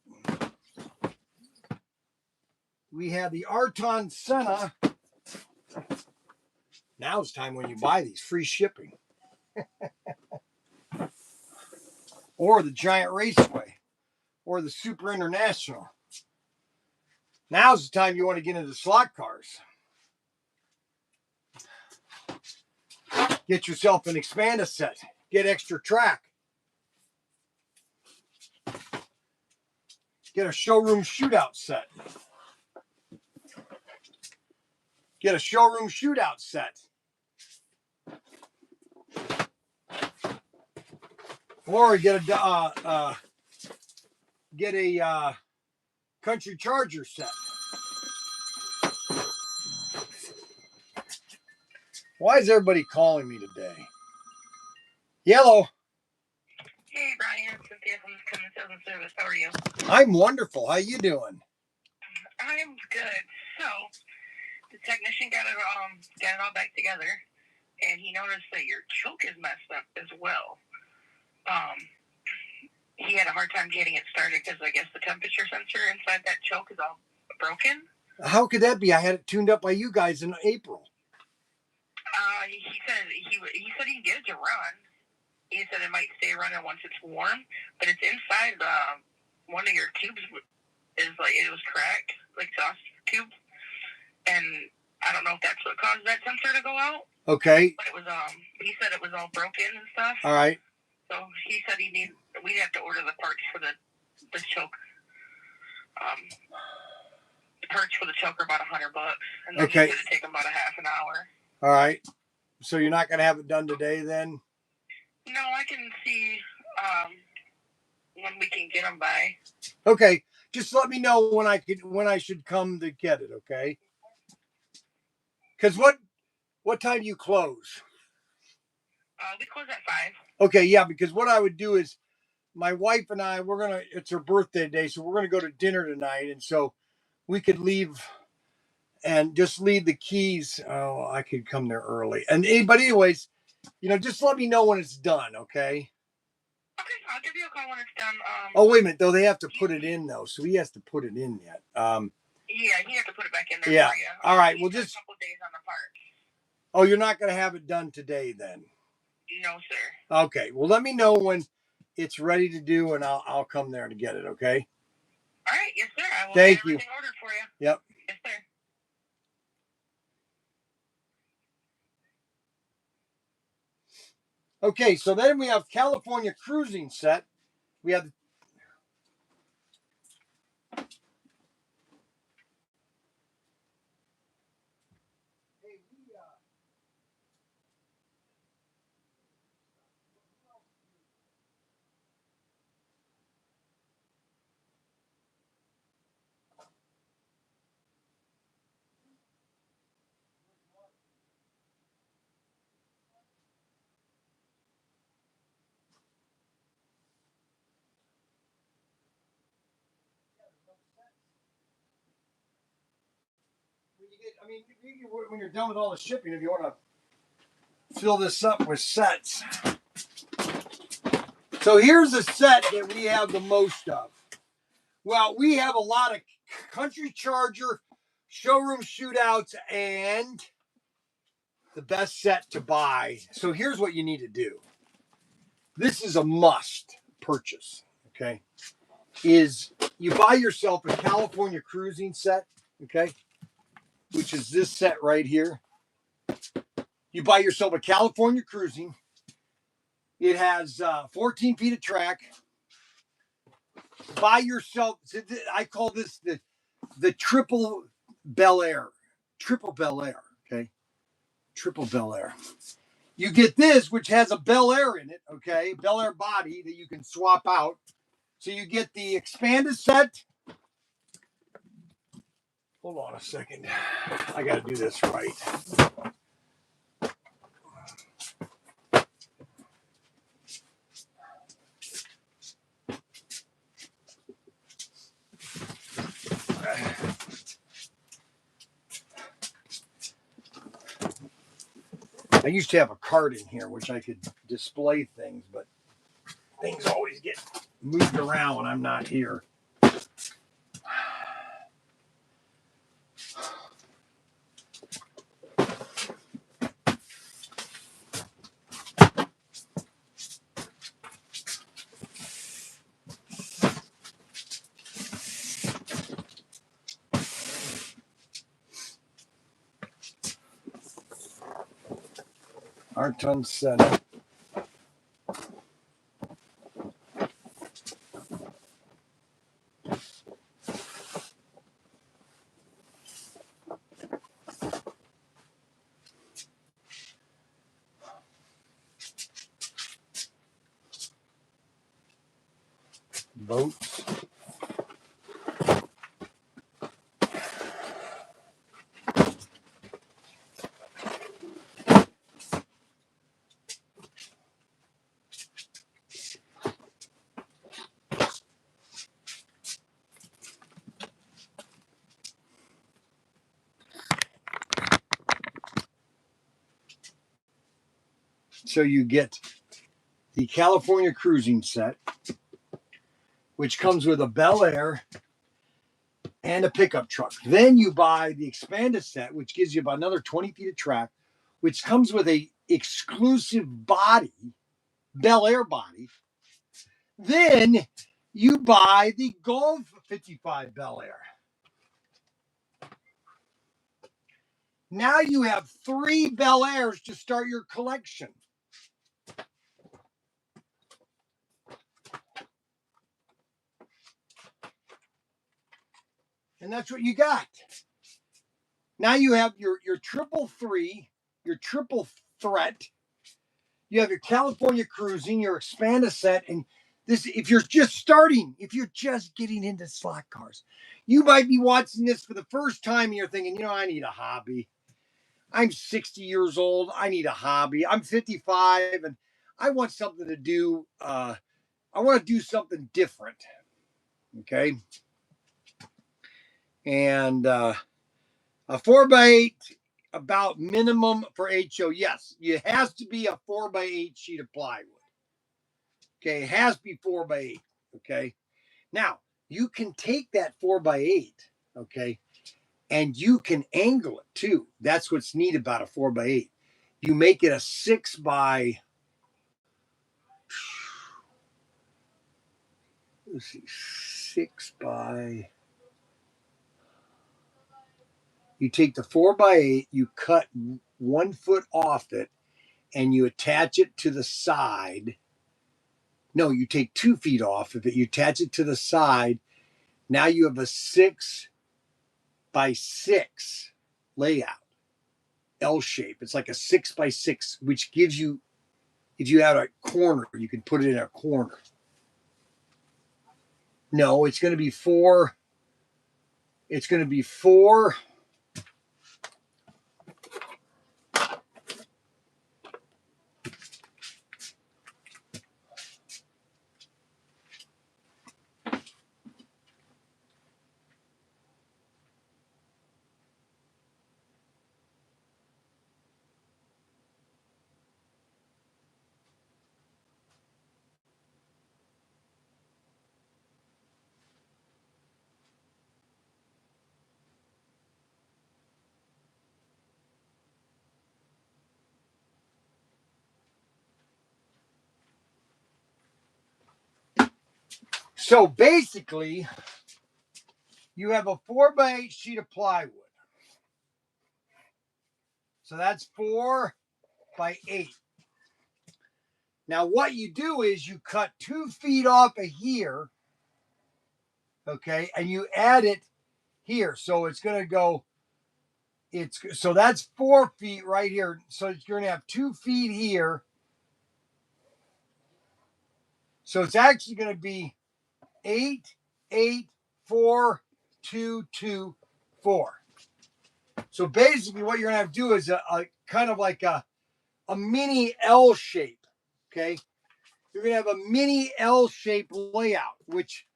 Speaker 1: We have the Arton Senna. Now it's time when you buy these, free shipping. Or the Giant Raceway. Or the Super International. Now's the time you want to get into slot cars. Get yourself an Expanda set. Get extra track. Get a showroom shootout set. Get a showroom shootout set. Or get a country charger set. Why is everybody calling me today? Yellow.
Speaker 3: Hey, Bryan. Cynthia from Cummins Sales and Service. How are you?
Speaker 1: I'm wonderful. How you doing?
Speaker 3: I'm good. So, the technician got it all back together, and he noticed that your choke is messed up as well. He had a hard time getting it started because I guess the temperature sensor inside that choke is all broken.
Speaker 1: How could that be? I had it tuned up by you guys in April.
Speaker 3: He said he can get it to run. He said it might stay running once it's warm, but it's inside one of your tubes is like it was cracked, like exhaust tube, and I don't know if that's what caused that sensor to go out.
Speaker 1: Okay.
Speaker 3: But it was he said it was all broken and stuff.
Speaker 1: All right.
Speaker 3: So he said we'd have to order the parts for the choke. Parts for the choke are about $100, and then
Speaker 1: okay.
Speaker 3: It's going to take about a half an hour.
Speaker 1: All right. So you're not going to have it done today then?
Speaker 3: No, I can see when we can get them by.
Speaker 1: Okay. Just let me know when I should come to get it, okay? Because what time do you close?
Speaker 3: We close at 5.
Speaker 1: Okay, yeah, because what I would do is my wife and I, it's her birthday day, so we're going to go to dinner tonight. And so we could leave and just leave the keys. Oh, I could come there early. But anyways, just let me know when it's done, okay?
Speaker 3: Okay, I'll give you a call when it's done.
Speaker 1: Oh, wait a minute, though. They have to put it in, though. So he has to put it in yet.
Speaker 3: Yeah, he has to put it back in there
Speaker 1: yeah.
Speaker 3: for you.
Speaker 1: All right, well, just...
Speaker 3: a couple days on the part.
Speaker 1: Oh, you're not going to have it done today, then?
Speaker 3: No, sir.
Speaker 1: Okay, well, let me know when it's ready to do, and I'll come there to get it, okay?
Speaker 3: All right, yes, sir. I will
Speaker 1: Thank
Speaker 3: get
Speaker 1: you.
Speaker 3: everything ordered for you.
Speaker 1: Yep.
Speaker 3: Yes, sir.
Speaker 1: Okay, so then we have California cruising set. We have... when you're done with all the shipping, if you want to fill this up with sets. So here's a set that we have the most of. Well, we have a lot of Country Charger, Showroom Shootouts, and the best set to buy. So here's what you need to do. This is a must purchase, okay? Is you buy yourself a California cruising set, okay? Which is this set right here. You buy yourself a California cruising. It has 14 feet of track. Buy yourself, I call this the triple Bel Air. Triple Bel Air, okay? Triple Bel Air. You get this, which has a Bel Air in it, okay? Bel Air body that you can swap out. So you get the expanded set. Hold on a second. I got to do this right. I used to have a card in here, which I could display things, but things always get moved around when I'm not here. Arton Center. Boats. So you get the California cruising set, which comes with a Bel Air and a pickup truck. Then you buy the expanded set, which gives you about another 20 feet of track, which comes with a exclusive body, Bel Air body. Then you buy the Gulf 55 Bel Air. Now you have 3 Bel Airs to start your collection. And that's what you got. Now you have your triple three, your triple threat. You have your California cruising, your expanded set, and this. If you're just starting, if you're just getting into slot cars, you might be watching this for the first time and you're thinking, I need a hobby. I'm 60 years old. I need a hobby. I'm 55 and I want something to do. I want to do something different. Okay. And a 4x8 about minimum for HO. Yes, it has to be a 4x8 sheet of plywood. Okay, it has to be 4x8. Okay, now you can take that 4x8. Okay, and you can angle it too. That's what's neat about a 4x8. You make it a 6x. Let's see, 6x. You take the 4x8, you cut 1 foot off it, and you attach it to the side. No, you take 2 feet off of it, you attach it to the side. Now you have a 6x6 layout, L shape. It's like a 6x6, which gives you, if you have a corner, you can put it in a corner. No, it's going to be 4. It's going to be 4. So basically, you have a 4x8 sheet of plywood. So that's 4x8. Now, what you do is you cut 2 feet off of here, okay, and you add it here. So it's going to go, so that's 4 feet right here. So you're going to have 2 feet here. So it's actually going to be 8, 8, 4, 2, 2, 4. So basically, what you're going to have to do is a kind of like a mini L shape, okay? You're going to have a mini L shape layout, which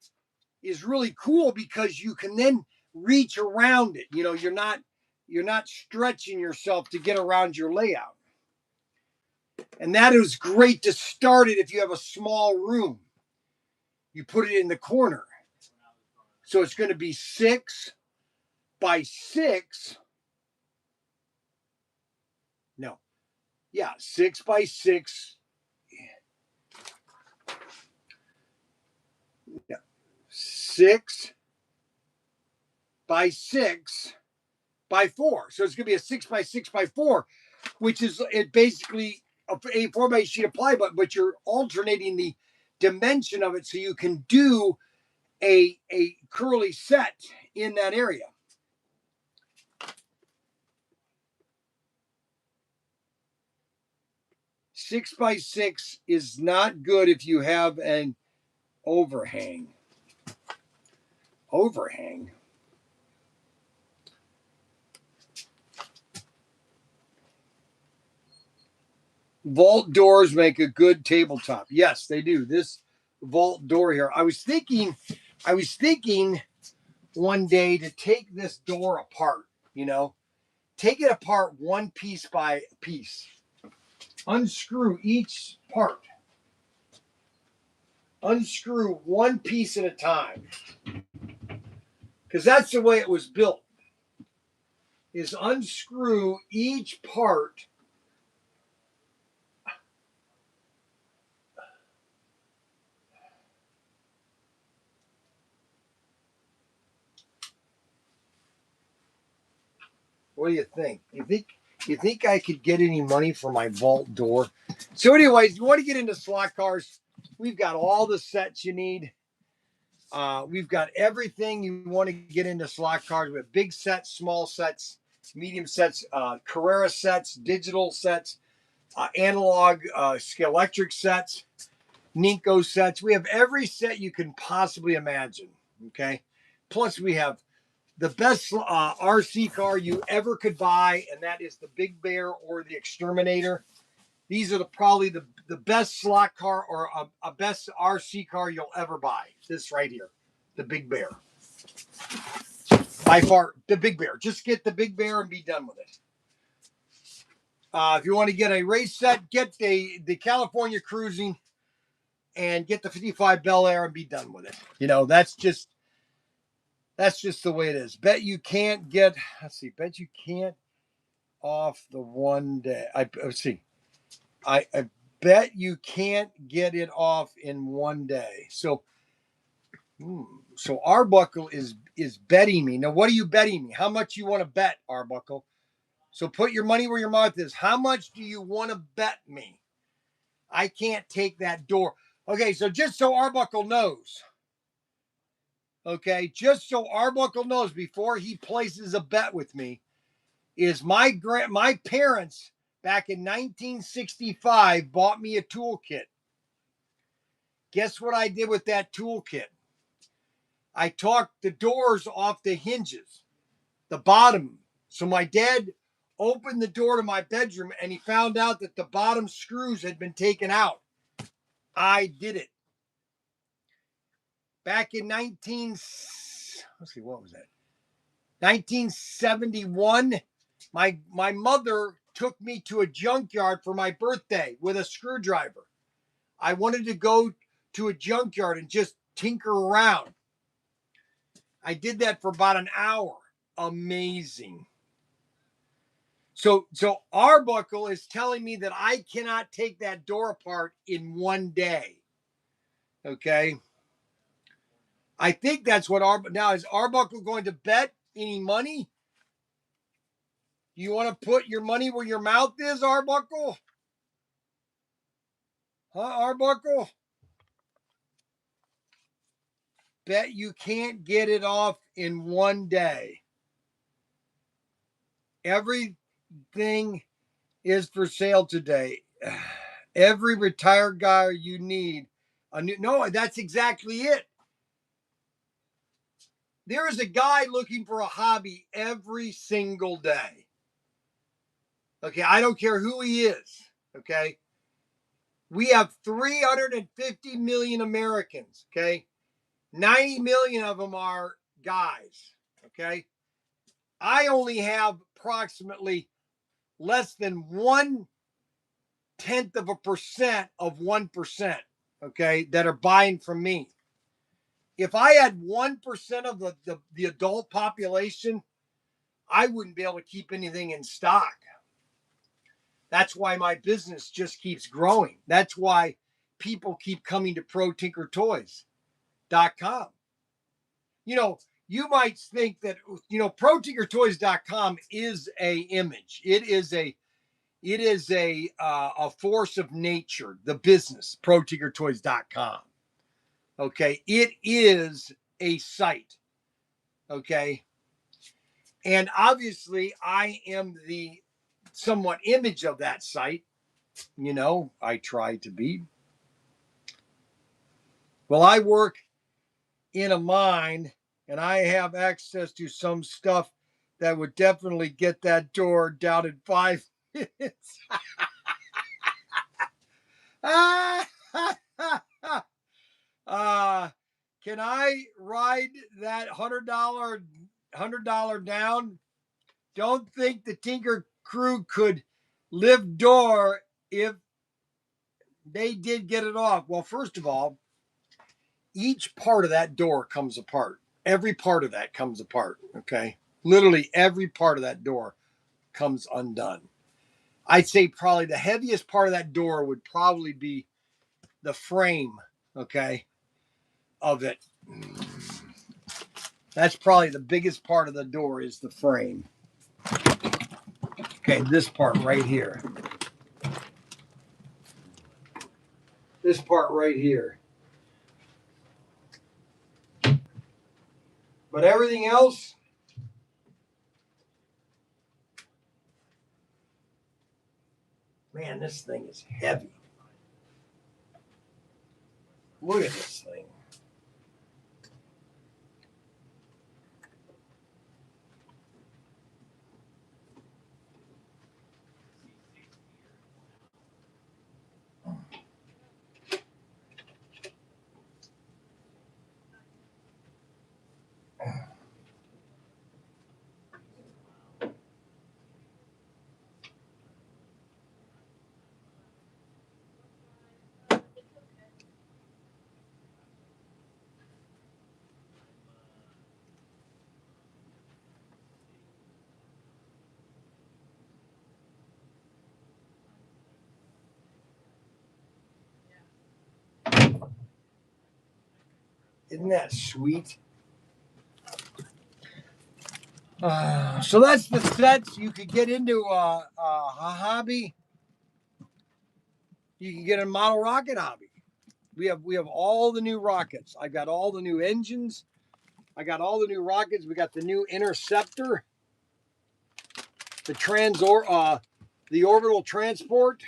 Speaker 1: is really cool because you can then reach around it. You know, you're not stretching yourself to get around your layout. And that is great to start it if you have a small room. You put it in the corner. So it's going to be 6x6. No. Yeah, 6x6. Yeah. 6x6x4. So it's going to be a 6x6x4, which is it basically a 4x8 sheet of plywood, but you're alternating the dimension of it so you can do a curly set in that area. Six by six is not good if you have an overhang. Overhang. Vault doors make a good tabletop. Yes, they do. This vault door here. I was thinking one day to take this door apart, take it apart one piece by piece. Unscrew each part. Unscrew one piece at a time. Because that's the way it was built. Is unscrew each part. What do you think? You think I could get any money for my vault door? So, anyways, you want to get into slot cars? We've got all the sets you need. We've got everything you want to get into slot cars. We have big sets, small sets, medium sets, Carrera sets, digital sets, analog, electric sets, Ninko sets. We have every set you can possibly imagine. Okay. Plus, we have the best RC car you ever could buy, and that is the Big Bear or the Exterminator. These are probably the best slot car or a best RC car you'll ever buy. This right here, the Big Bear. By far, the Big Bear. Just get the Big Bear and be done with it. If you want to get a race set, get the California Cruising. and get the 55 Bel Air and be done with it. You know, that's just the way it is. Bet you can't get, let's see, bet you can't off the one day. Let's see. I bet you can't get it off in one day. So Arbuckle is betting me. Now, what are you betting me? How much you want to bet, Arbuckle? So put your money where your mouth is. How much do you want to bet me? I can't take that door. Okay, so just so Arbuckle knows, just so Arbuckle knows before he places a bet with me, is my parents back in 1965 bought me a toolkit. Guess what I did with that toolkit? I talked the doors off the hinges, the bottom. So my dad opened the door to my bedroom and he found out that the bottom screws had been taken out. I did it. Back in 1971, my mother took me to a junkyard for my birthday with a screwdriver. I wanted to go to a junkyard and just tinker around. I did that for about an hour. Amazing. So Arbuckle is telling me that I cannot take that door apart in one day. Okay. I think that's what now is Arbuckle going to bet any money? You want to put your money where your mouth is, Arbuckle? Huh, Arbuckle? Bet you can't get it off in one day. Everything is for sale today. Every retired guy you need. No, that's exactly it. There is a guy looking for a hobby every single day. Okay, I don't care who he is. Okay. We have 350 million Americans. Okay. 90 million of them are guys. Okay. I only have approximately less than 0.1% of 1%. Okay. That are buying from me. If I had 1% of the adult population, I wouldn't be able to keep anything in stock. That's why my business just keeps growing. That's why people keep coming to Protinkertoys.com. You know, you might think that, Protinkertoys.com is a image. It is a force of nature, the business, Protinkertoys.com. Okay. It is a site. Okay. And obviously I am the somewhat image of that site. I try to be. Well, I work in a mine and I have access to some stuff that would definitely get that door down in 5 minutes. Can I ride that $100 down? Don't think the Tinker crew could lift door if they did get it off. Well, first of all, each part of that door comes apart. Every part of that comes apart. Okay. Literally every part of that door comes undone. I'd say probably the heaviest part of that door would probably be the frame. Okay. Of it. That's probably the biggest part of the door is the frame. Okay. This part right here. This part right here. But everything else, man, this thing is heavy. Look at this thing. Isn't that sweet? So that's the sets. You could get into a hobby. You can get a model rocket hobby. We have all the new rockets. I got all the new engines. I got all the new rockets. We got the new Interceptor, the orbital transport.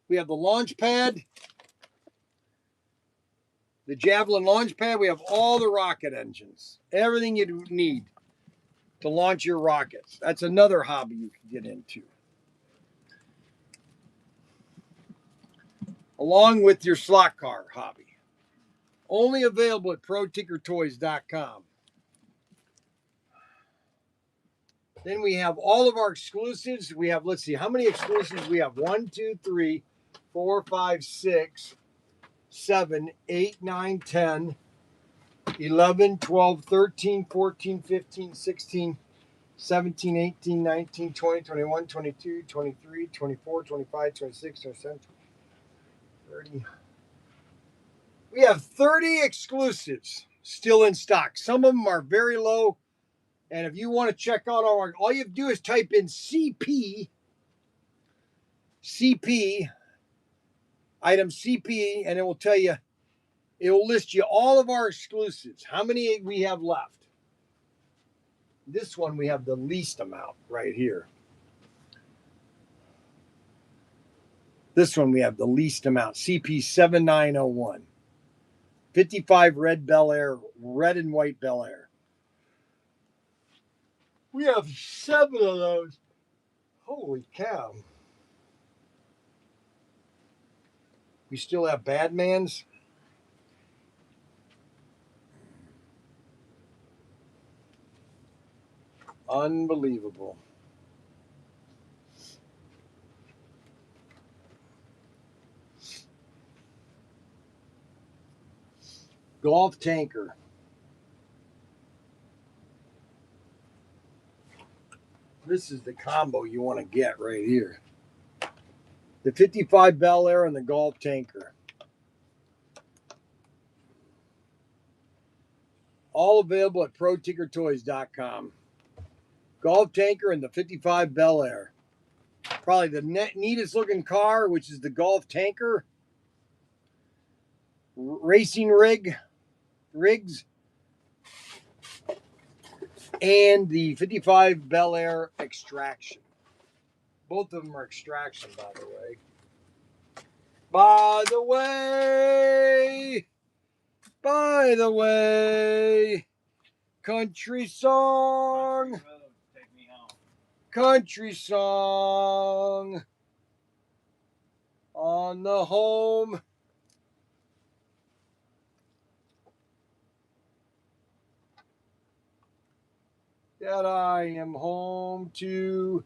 Speaker 1: We have the launch pad, the Javelin launch pad. We have all the rocket engines, everything you need to launch your rockets. That's another hobby you can get into, along with your slot car hobby. Only available at Protinkertoys.com. Then we have all of our exclusives. We have, let's see, how many exclusives we have? 1, 2, 3, 4, 5, 6, 7, 8, 9, 10, 11, 12, 13, 14, 15, 16, 17, 18, 19, 20, 21, 22, 23, 24, 25, 26, 27, 30. We have 30 exclusives still in stock. Some of them are very low. And if you want to check out all you have to do is type in CP, item CP, and it will tell you, it will list you all of our exclusives, how many we have left. This one, we have the least amount right here. This one, we have the least amount, CP7901. 55 red Bel Air, red and white Bel Air. We have 7 of those. Holy cow. We still have Badmans. Unbelievable. Gulf Tanker. This is the combo you want to get right here. The 55 Bel Air and the Gulf Tanker. All available at Protinkertoys.com. Gulf Tanker and the 55 Bel Air. Probably the neatest looking car, which is the Gulf Tanker. Racing rigs. And the 55 Bel Air Extraction. Both of them are Extraction, by the way. By the way, country song. Country song on the home. That I am home to.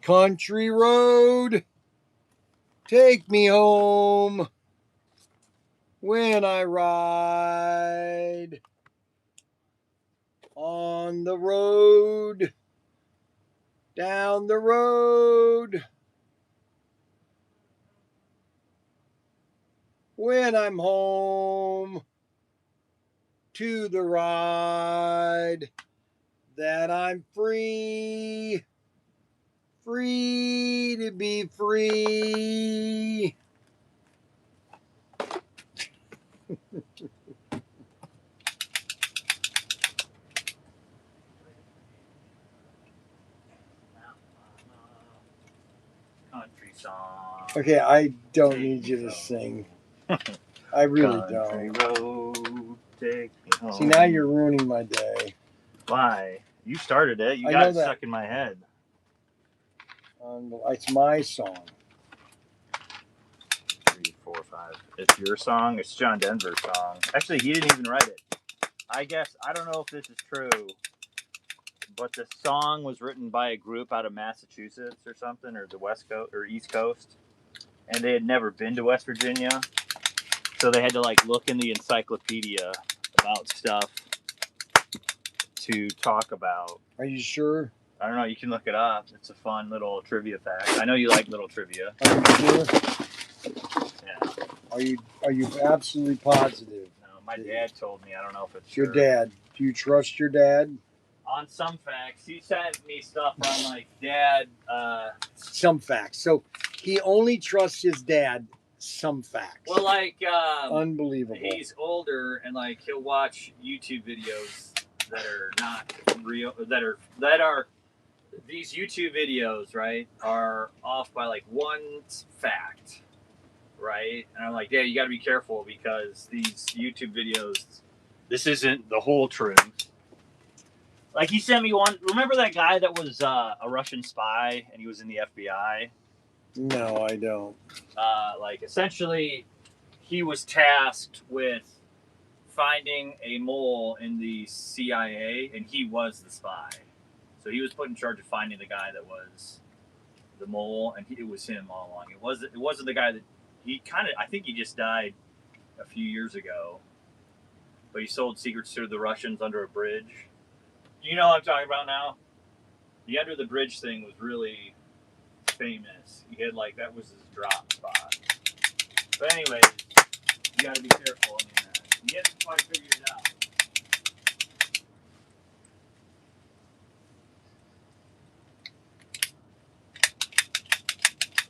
Speaker 1: Country road, take me home when I ride on the road, down the road. When I'm home to the ride, that I'm free to be free.
Speaker 4: Country song.
Speaker 1: Okay, I don't need you to sing. I really
Speaker 4: Country
Speaker 1: don't.
Speaker 4: road, take me home.
Speaker 1: See, now you're ruining my day.
Speaker 4: Why? You started it. You
Speaker 1: I
Speaker 4: got
Speaker 1: know
Speaker 4: it
Speaker 1: that.
Speaker 4: stuck in my head.
Speaker 1: It's my song.
Speaker 4: 3, 4, 5. It's your song. It's John Denver's song. Actually, he didn't even write it. I guess, I don't know if this is true, but the song was written by a group out of Massachusetts or something, or the West Coast or East Coast, and they had never been to West Virginia. So they had to like look in the encyclopedia about stuff to talk about.
Speaker 1: Are you sure?
Speaker 4: I don't know. You can look it up. It's a fun little trivia fact. I know you like little trivia.
Speaker 1: Are you sure?
Speaker 4: Yeah.
Speaker 1: Are you absolutely positive?
Speaker 4: No, my dad told me. I don't know if it's
Speaker 1: your
Speaker 4: true.
Speaker 1: dad. Do you trust your dad?
Speaker 4: On some facts, he sent me stuff on like dad.
Speaker 1: Some facts. So he only trusts his dad. Some facts.
Speaker 4: Well, like
Speaker 1: unbelievable.
Speaker 4: He's older and like he'll watch YouTube videos that are not real. That are these YouTube videos, right? Are off by like one fact, right? And I'm like, Dad, you got to be careful because these YouTube videos, this isn't the whole truth. Like he sent me one. Remember that guy that was a Russian spy and he was in the FBI?
Speaker 1: No, I don't.
Speaker 4: Like essentially, he was tasked with finding a mole in the CIA, and he was the spy. So he was put in charge of finding the guy that was the mole, and it was him all along. It wasn't the guy that he kind of. I think he just died a few years ago, but he sold secrets to the Russians under a bridge. You know what I'm talking about now? The under the bridge thing was really famous. He had like that was his drop spot. But anyways, you got to be careful. I mean, he hasn't quite figured it out.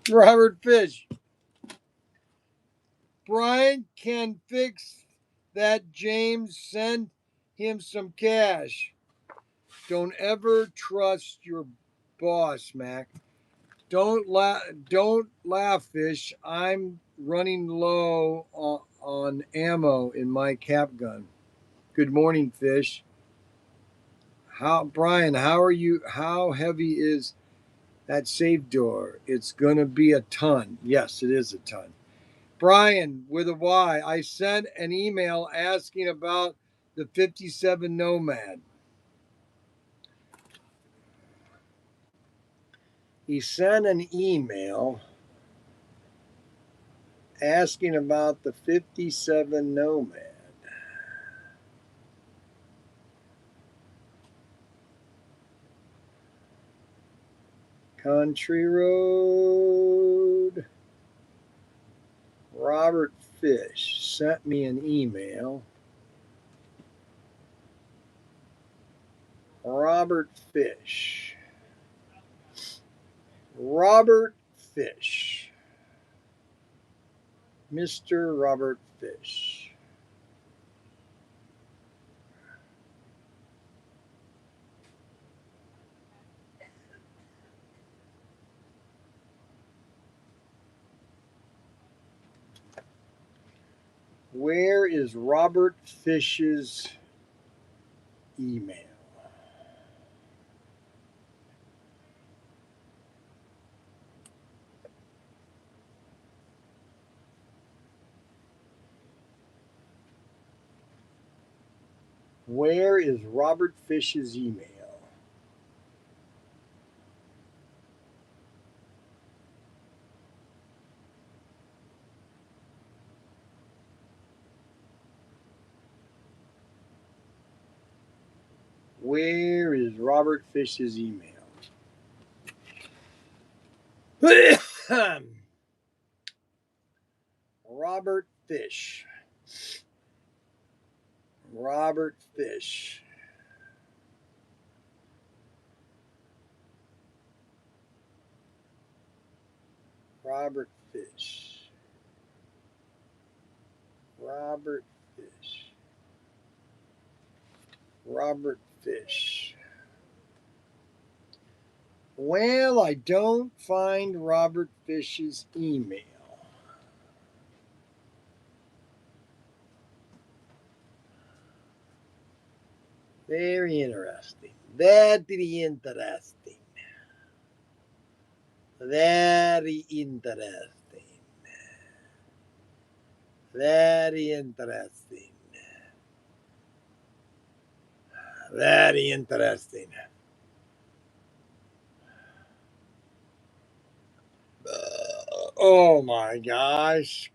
Speaker 1: Robert Fish. Bryan can fix that. James, send him some cash. Don't ever trust your boss, Mac. Don't laugh, Fish. I'm running low on ammo in my cap gun. Good morning, Fish. Bryan, how are you? How heavy is that safe door? It's gonna be a ton. Yes, it is a ton. Bryan with a Y. I sent an email asking about the 57 Nomad. He sent an email asking about the 57 Nomad. Country Road. Robert Fish sent me an email. Robert Fish. Robert Fish. Mr. Robert Fish. Where is Robert Fish's email? Where is Robert Fish's email? Where is Robert Fish's email? Robert Fish. Robert Fish. Robert Fish. Robert Fish. Robert Fish. Well, I don't find Robert Fish's email. Very interesting. Very interesting. Very interesting. Very interesting. Very interesting. Oh my gosh.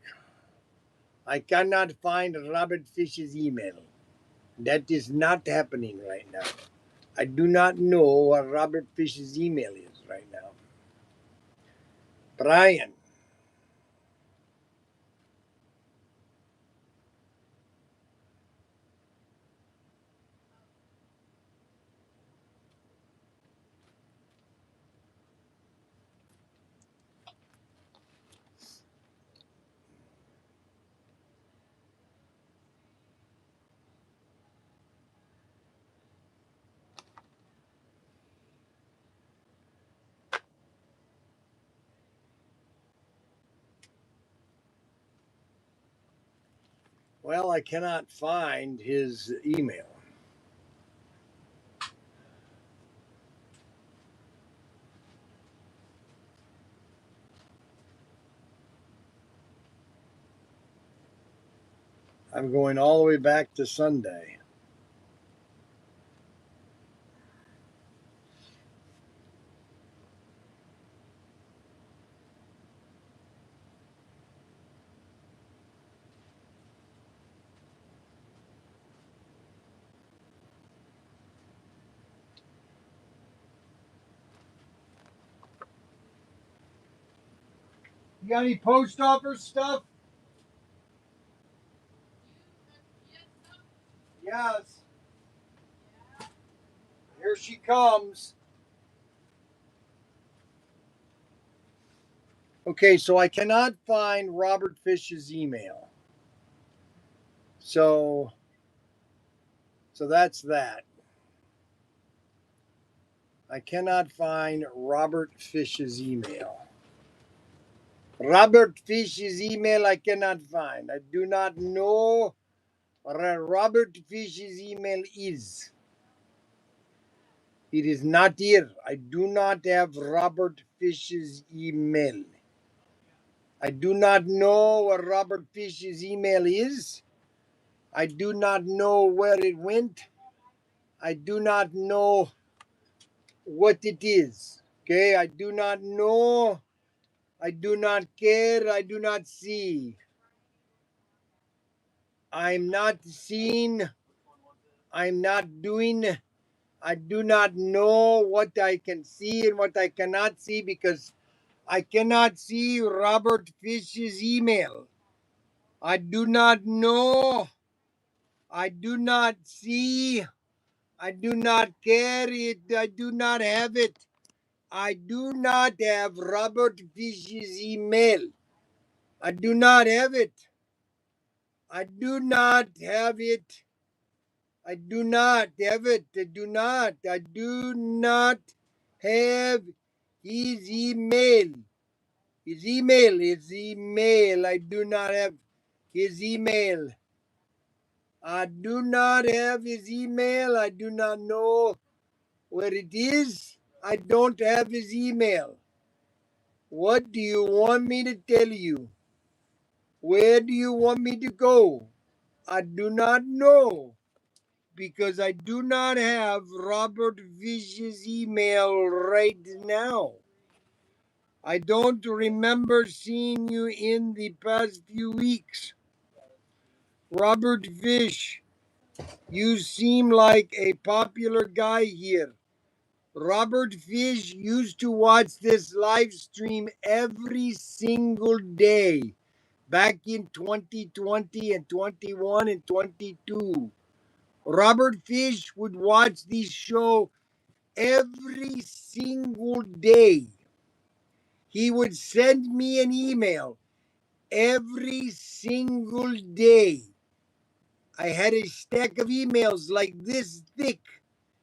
Speaker 1: I cannot find Robert Fish's email. That is not happening right now. I do not know what Robert Fish's email is right now. Bryan. Well, I cannot find his email. I'm going all the way back to Sunday. You got any post office stuff? Yes. Here she comes. Okay, so I cannot find Robert Fish's email. So that's that. I cannot find Robert Fish's email. Robert Fish's email I cannot find. I do not know what Robert Fish's email is. It is not here. I do not have Robert Fish's email. I do not know what Robert Fish's email is. I do not know where it went. I do not know what it is. Okay, I do not know. I do not care. I do not see. I'm not seeing. I'm not doing. I do not know what I can see and what I cannot see because I cannot see Robert Fish's email. I do not know. I do not see. I do not care. I do not have it. I do not have Robert Fish's email. I do not have it. I do not have it. I do not have it. I do not. I do not have his email. His email. His email. I do not have his email. I do not have his email. I do not know where it is. I don't have his email. What do you want me to tell you? Where do you want me to go? I do not know because I do not have Robert Fish's email right now. I don't remember seeing you in the past few weeks. Robert Fish, you seem like a popular guy here. Robert Fish used to watch this live stream every single day back in 2020 and 21 and 22. Robert Fish would watch this show every single day. He would send me an email every single day. I had a stack of emails like this thick.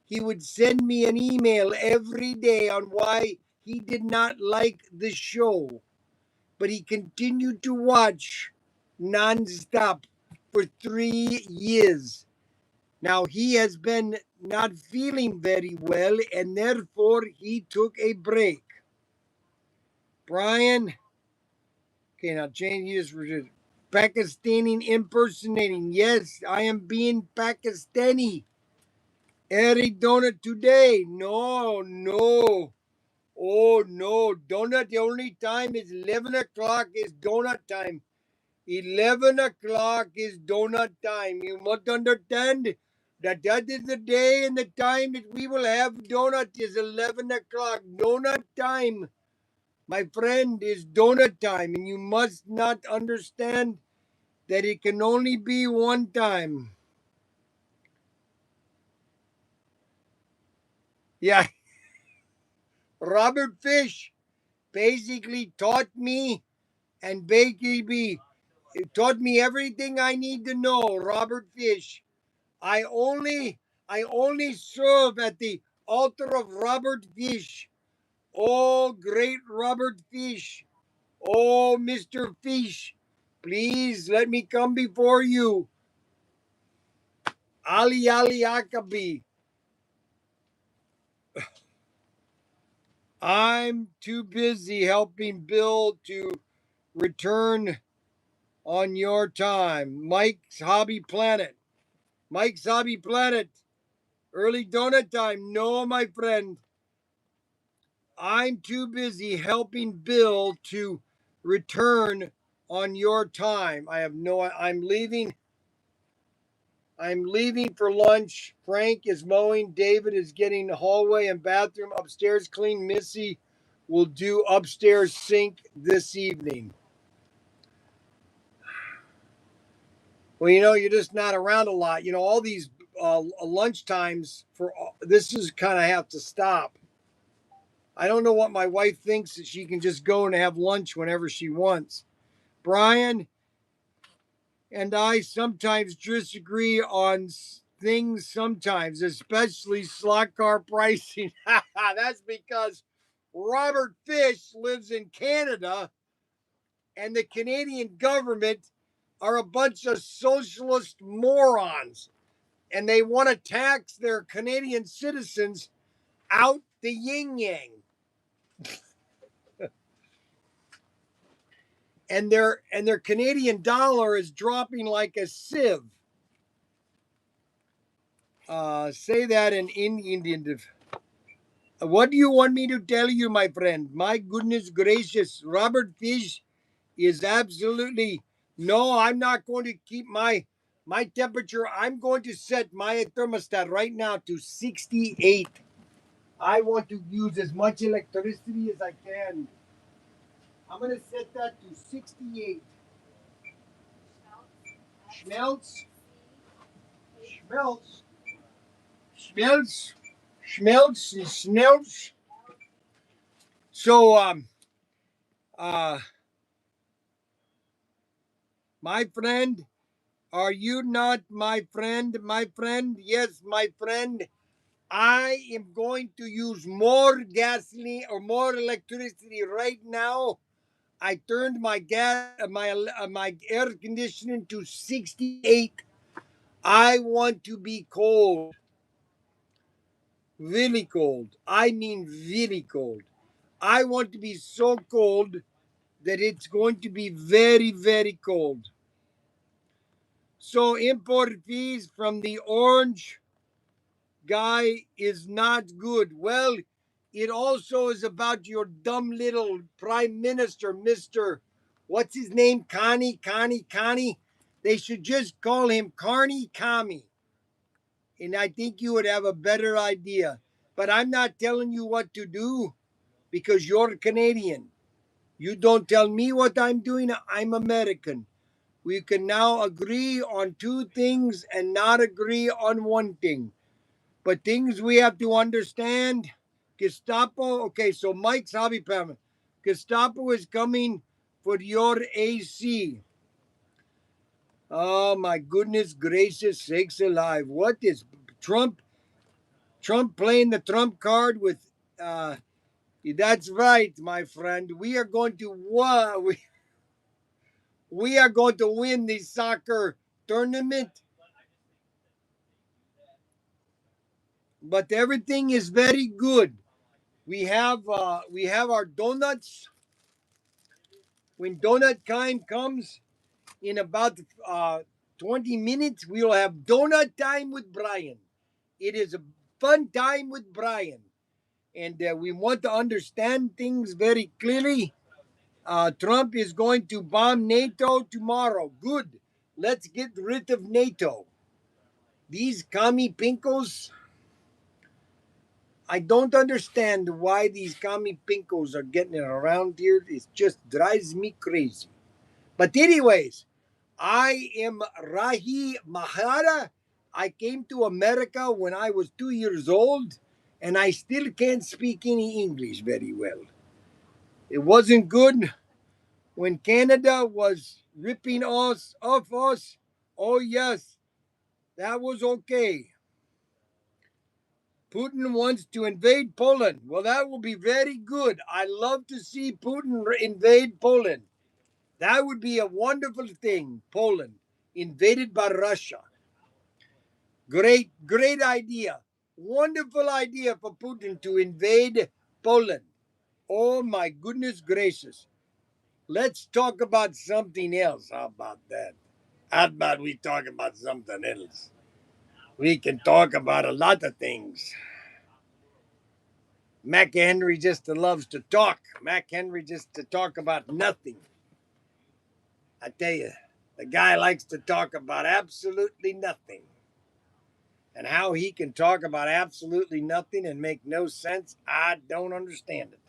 Speaker 1: He would send me an email every day on why he did not like the show. But he continued to watch nonstop for 3 years. Now he has been not feeling very well and therefore he took a break. Bryan, okay, now change this for Pakistani impersonating. Yes, I am being Pakistani. Arizona today. No, no. Oh, no. Donut, the only time is 11 o'clock is donut time. 11 o'clock is donut time. You must understand that is the day and the time that we will have donut is 11 o'clock. Donut time, my friend, is donut time. And you must not understand that it can only be one time. Yeah. Robert Fish basically taught me and basically taught me everything I need to know. Robert Fish. I only serve at the altar of Robert Fish. Oh, great Robert Fish. Oh, Mr. Fish. Please let me come before you. Ali Ali Akabi. I'm too busy helping Bill to return on your time. Mike's Hobby Planet. Mike's Hobby Planet. Early donut time. No, my friend. I'm too busy helping Bill to return on your time. I'm leaving. I'm leaving for lunch. Frank is mowing. David is getting the hallway and bathroom upstairs clean. Missy will do upstairs sink this evening. Well, you're just not around a lot. All these lunch times for this is kind of have to stop. I don't know what my wife thinks that she can just go and have lunch whenever she wants. Bryan and I sometimes disagree on things sometimes, especially slot car pricing. That's because Robert Fish lives in Canada and the Canadian government are a bunch of socialist morons and they want to tax their Canadian citizens out the yin yang. And their Canadian dollar is dropping like a sieve. Say that in Indian. What do you want me to tell you, my friend? My goodness gracious, Robert Fish is absolutely no. I'm not going to keep my temperature. I'm going to set my thermostat right now to 68. I want to use as much electricity as I can. I'm going to set that to 68. Schmelz. Schmelz. Schmelz. Schmelz and Schmelz. So, uh, my friend, are you not my friend? My friend, yes, my friend. I am going to use more gasoline or more electricity right now. I turned my air conditioning to 68. I want to be cold. Really cold. I mean really cold. I want to be so cold that it's going to be very, very cold. So import fees from the orange guy is not good. Well, it also is about your dumb little prime minister, Mr. What's his name? Connie. They should just call him Carney Kami. And I think you would have a better idea. But I'm not telling you what to do because you're Canadian. You don't tell me what I'm doing. I'm American. We can now agree on two things and not agree on one thing. But things we have to understand. Gestapo. Okay, so Mike's hobby permit. Gestapo is coming for your AC. Oh my goodness gracious sakes alive! What is Trump? Trump playing the Trump card with? That's right, my friend. We are going to we are going to win the soccer tournament. But everything is very good. We have our donuts. When donut time comes in about 20 minutes, we will have donut time with Bryan. It is a fun time with Bryan, and we want to understand things very clearly. Trump is going to bomb NATO tomorrow. Good. Let's get rid of NATO. These commie pinkos, I don't understand why these commie pinkos are getting around here. It just drives me crazy. But anyways, I am Rahi Mahara. I came to America when I was 2 years old, and I still can't speak any English very well. It wasn't good when Canada was ripping us off us. Oh yes, that was okay. Putin wants to invade Poland. Well, that will be very good. I love to see Putin invade Poland. That would be a wonderful thing. Poland invaded by Russia. Great, great idea. Wonderful idea for Putin to invade Poland. Oh my goodness gracious. Let's talk about something else. How about that? How about we talk about something else? We can talk about a lot of things. Mac Henry just loves to talk. Mac Henry just to talk about nothing. I tell you, the guy likes to talk about absolutely nothing. And how he can talk about absolutely nothing and make no sense, I don't understand it.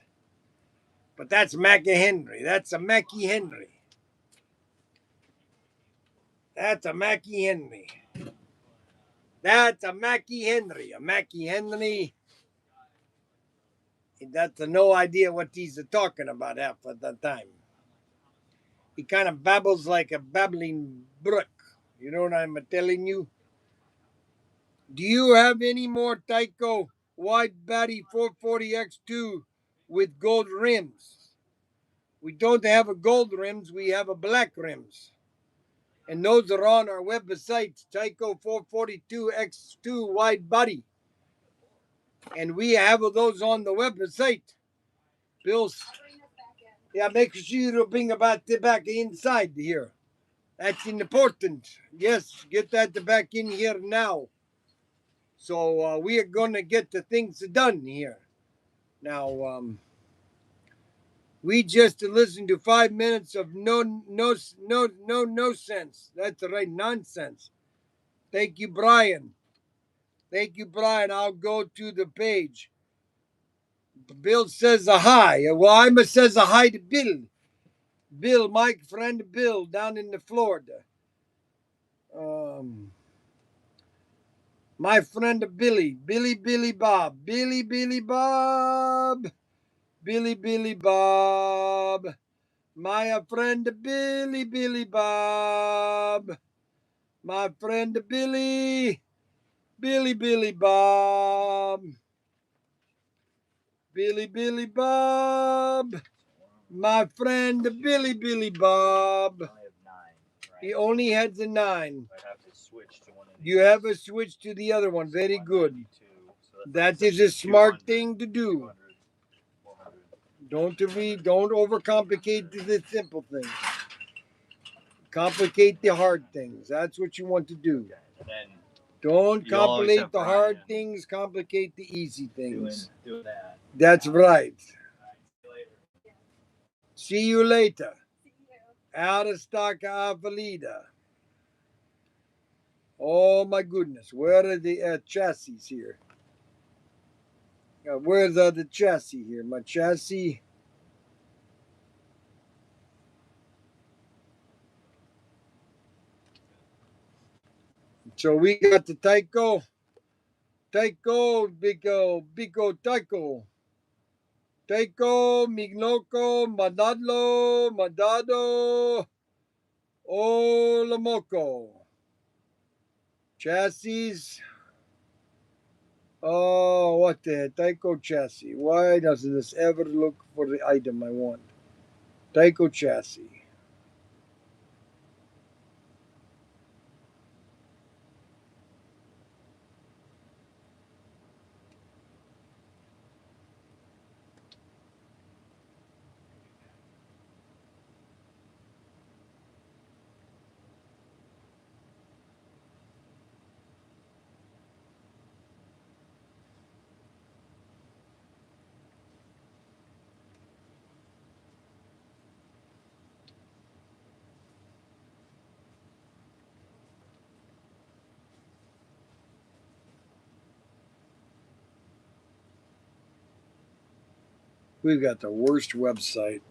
Speaker 1: But that's Mackie Henry. That's a Mackie Henry. That's a Mackie Henry. That's a Mackie Henry. A Mackie Henry. He got no idea what he's talking about half of the time. He kind of babbles like a babbling brook. You know what I'm telling you? Do you have any more Tyco wide body 440X2 with gold rims? We don't have a gold rims, we have a black rims. And those are on our website, Tyco 442X2 wide body. And we have those on the website. Bill's, yeah, make sure you bring about the back inside here. That's important. Yes, get that back in here now. So we are going to get the things done here. Now, we just listened to 5 minutes of no sense. That's right, nonsense. Thank you, Bryan. Thank you, Bryan. I'll go to the page. Bill says a hi. Well, I says a hi to Bill. Bill, my friend Bill, down in the Florida. My friend Billy Bob. Billy Bob. Billy Bob. My friend Billy Bob. My friend Billy Bob. Billy Bob. My friend Billy Bob.
Speaker 4: I have 9. Right?
Speaker 1: He only has a 9.
Speaker 4: I have to switch to one of these.
Speaker 1: You have a switch to the other one. Very good.
Speaker 4: So
Speaker 1: that is a smart thing to do. 200, 400. Don't overcomplicate the simple things. Complicate the hard things. That's what you want to do.
Speaker 4: Then
Speaker 1: don't complicate the hard things, complicate the easy things.
Speaker 4: Doing that.
Speaker 1: That's right. See you later. Out of stock Avalida. Oh my goodness. Where are the chassis here? Where's the chassis here? My chassis. So we got the Tyco, Bico, Tyco, Mignoco, Madado, Olamoco. Chassis. Oh, what the Tyco chassis? Why doesn't this ever look for the item I want? Tyco chassis. We've got the worst website.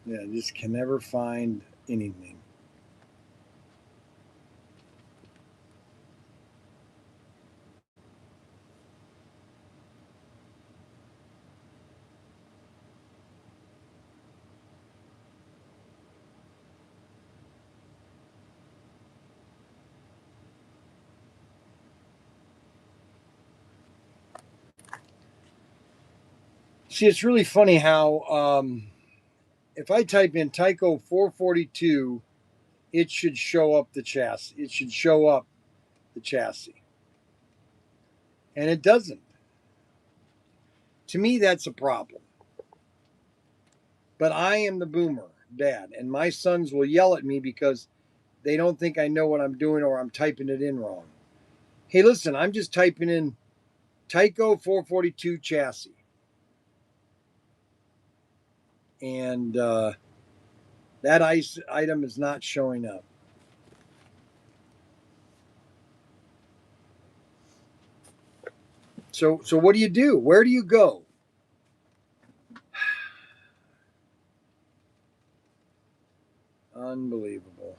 Speaker 1: Yeah, just can never find anything. See, it's really funny how if I type in Tyco 442, it should show up the chassis. It should show up the chassis. And it doesn't. To me, that's a problem. But I am the boomer dad, and my sons will yell at me because they don't think I know what I'm doing or I'm typing it in wrong. Hey, listen, I'm just typing in Tyco 442 chassis. And that item is not showing up. So what do you do? Where do you go? Unbelievable.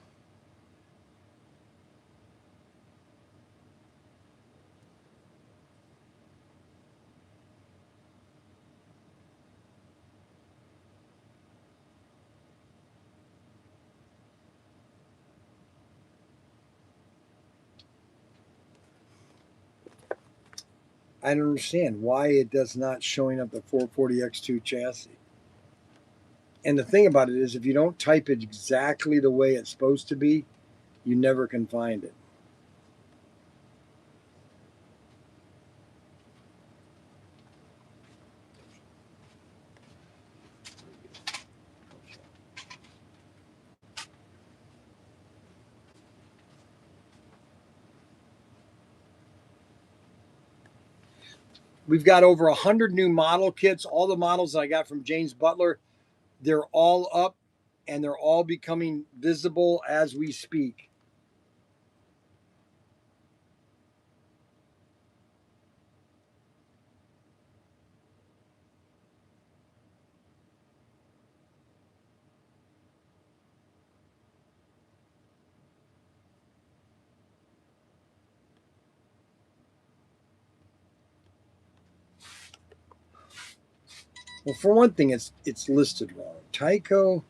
Speaker 1: I don't understand why it does not showing up the 440X2 chassis. And the thing about it is, if you don't type it exactly the way it's supposed to be, you never can find it. We've got over 100 new model kits. All the models that I got from James Butler, they're all up and they're all becoming visible as we speak. Well, for one thing, it's listed wrong. Tyco.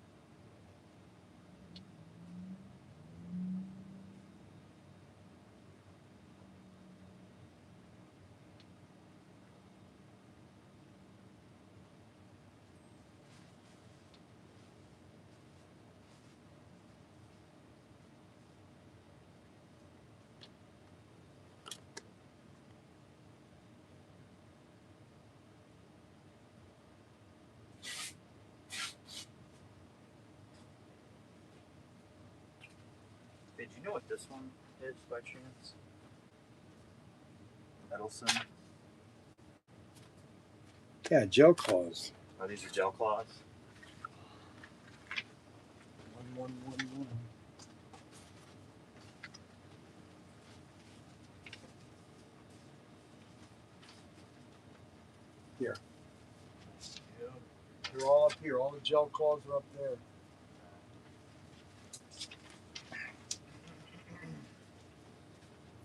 Speaker 4: Did you know what this one is by chance? Edelson.
Speaker 1: Yeah, gel claws.
Speaker 4: Oh, these are gel claws.
Speaker 1: One. Here. Yeah. They're all up here. All the gel claws are up there.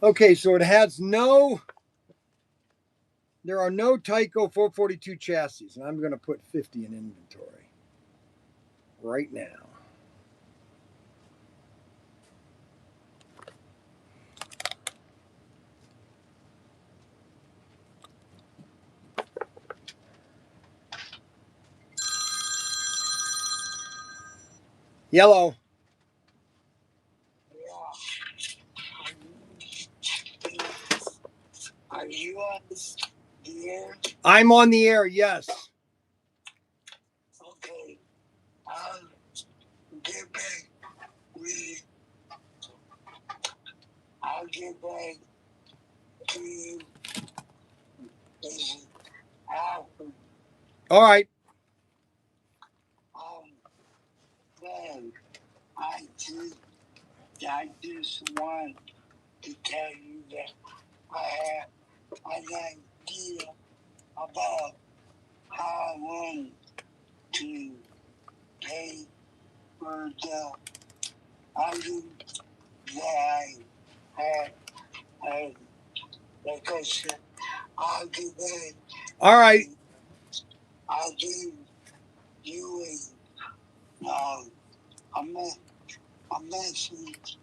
Speaker 1: Okay, so it has there are no Tyco 442 chassis, and I'm going to put 50 in inventory right now. Yellow.
Speaker 2: Are you on the air?
Speaker 1: I'm on the air, yes.
Speaker 2: Okay. I'll get back with I'll get back to you.
Speaker 1: All right.
Speaker 2: Man, I just I just want to tell you that I have an idea about how I want to pay for the items that I have. And like I said, I'll do that. All right. I'll give you a message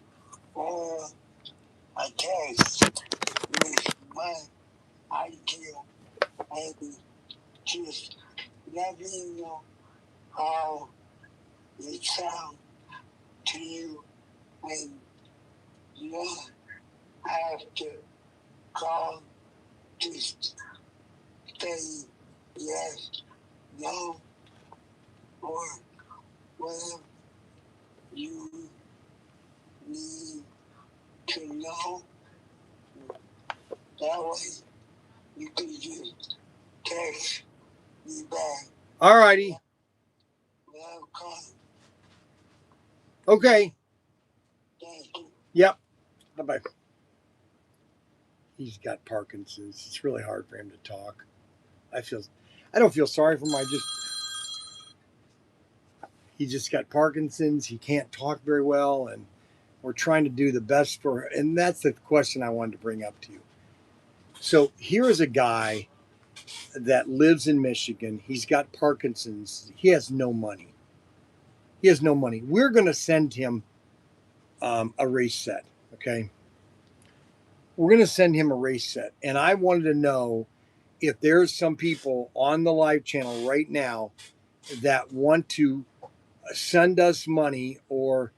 Speaker 2: or a text with my idea and just let me know how it sounds to you, and you don't have to call, just say yes, no, or whatever you need to know. That way you can just text me back. All righty. Without calling. Okay. Thank you. Yep. Bye-bye. He's got Parkinson's. It's really hard for him to talk. I don't feel sorry for him. He just got Parkinson's. He can't talk very well, and we're trying to do the best for him. And that's the question I wanted to bring up to you. So here is a guy that lives in Michigan. He's got Parkinson's. He has no money. We're going to send him a race set. Okay. We're going to send him a race set. And I wanted to know if there's some people on the live channel right now that want to send us money, or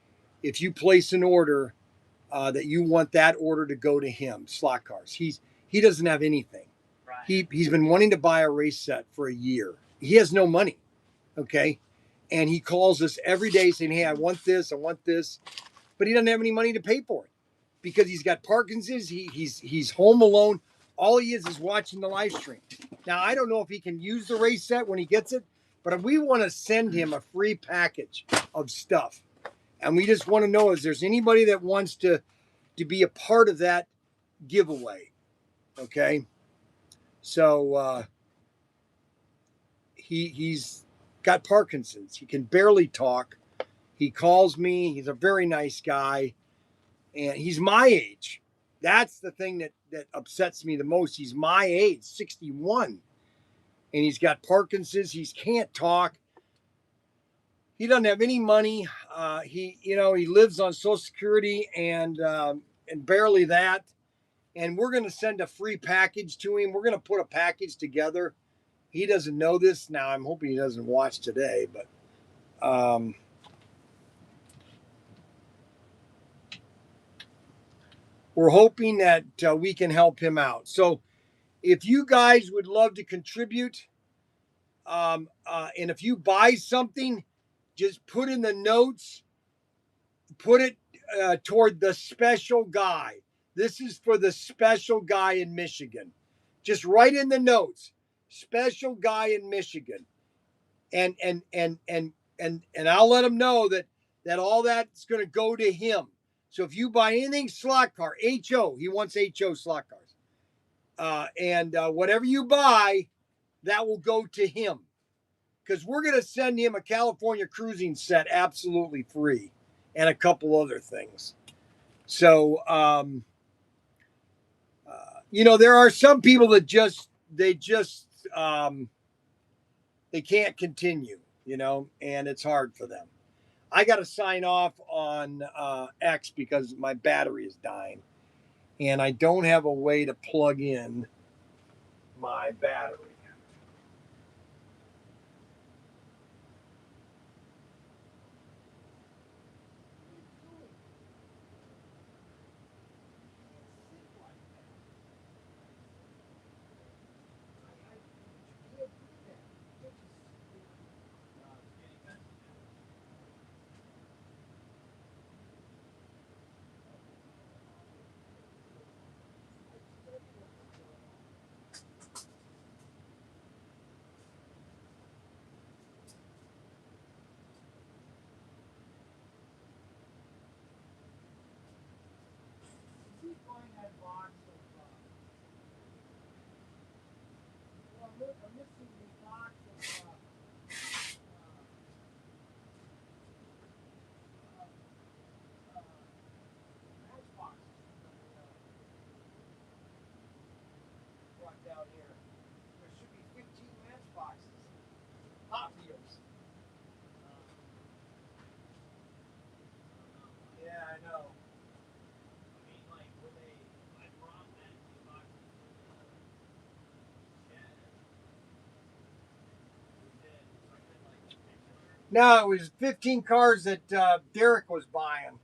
Speaker 2: if you place an order that you want that order to go to him. Slot cars. He doesn't have anything. Brian. He's been wanting to buy a race set for a year. He has no money. Okay. And he calls us every day saying, hey, I want this, but he doesn't have any money to pay for it because he's got Parkinson's. He's home alone. All he is watching the live stream. Now, I don't know if he can use the race set when he gets it, but we want to send him a free package of stuff. And we just want to know if there's anybody that wants to be a part of that giveaway. Okay. So he's got Parkinson's. He can barely talk. He calls me. He's a very nice guy. And he's my age. That's the thing that upsets me the most. He's my age, 61. And he's got Parkinson's. He can't talk. He doesn't have any money. He lives on Social Security and barely that. And we're going to send a free package to him. We're going to put a package together. He doesn't know this. Now, I'm hoping he doesn't watch today, but we're hoping that we can help him out. So if you guys would love to contribute, and if you buy something, just put in the notes, put it toward the special guy. This is for the special guy in Michigan. Just write in the notes, special guy in Michigan. And I'll let him know that all that's going to go to him. So if you buy anything slot car, HO, he wants HO slot cars. And whatever you buy, that will go to him. Because we're going to send him a California cruising set absolutely free and a couple other things. So, there are some people that they can't continue, and it's hard for them. I got to sign off on X because my battery is dying, and I don't have a way to plug in my battery.
Speaker 1: down here. There should be 15 matchboxes. Hot Wheels. Yeah, I know. I mean, like, were they? I brought that box. No, it was 15 cars that Derek was buying.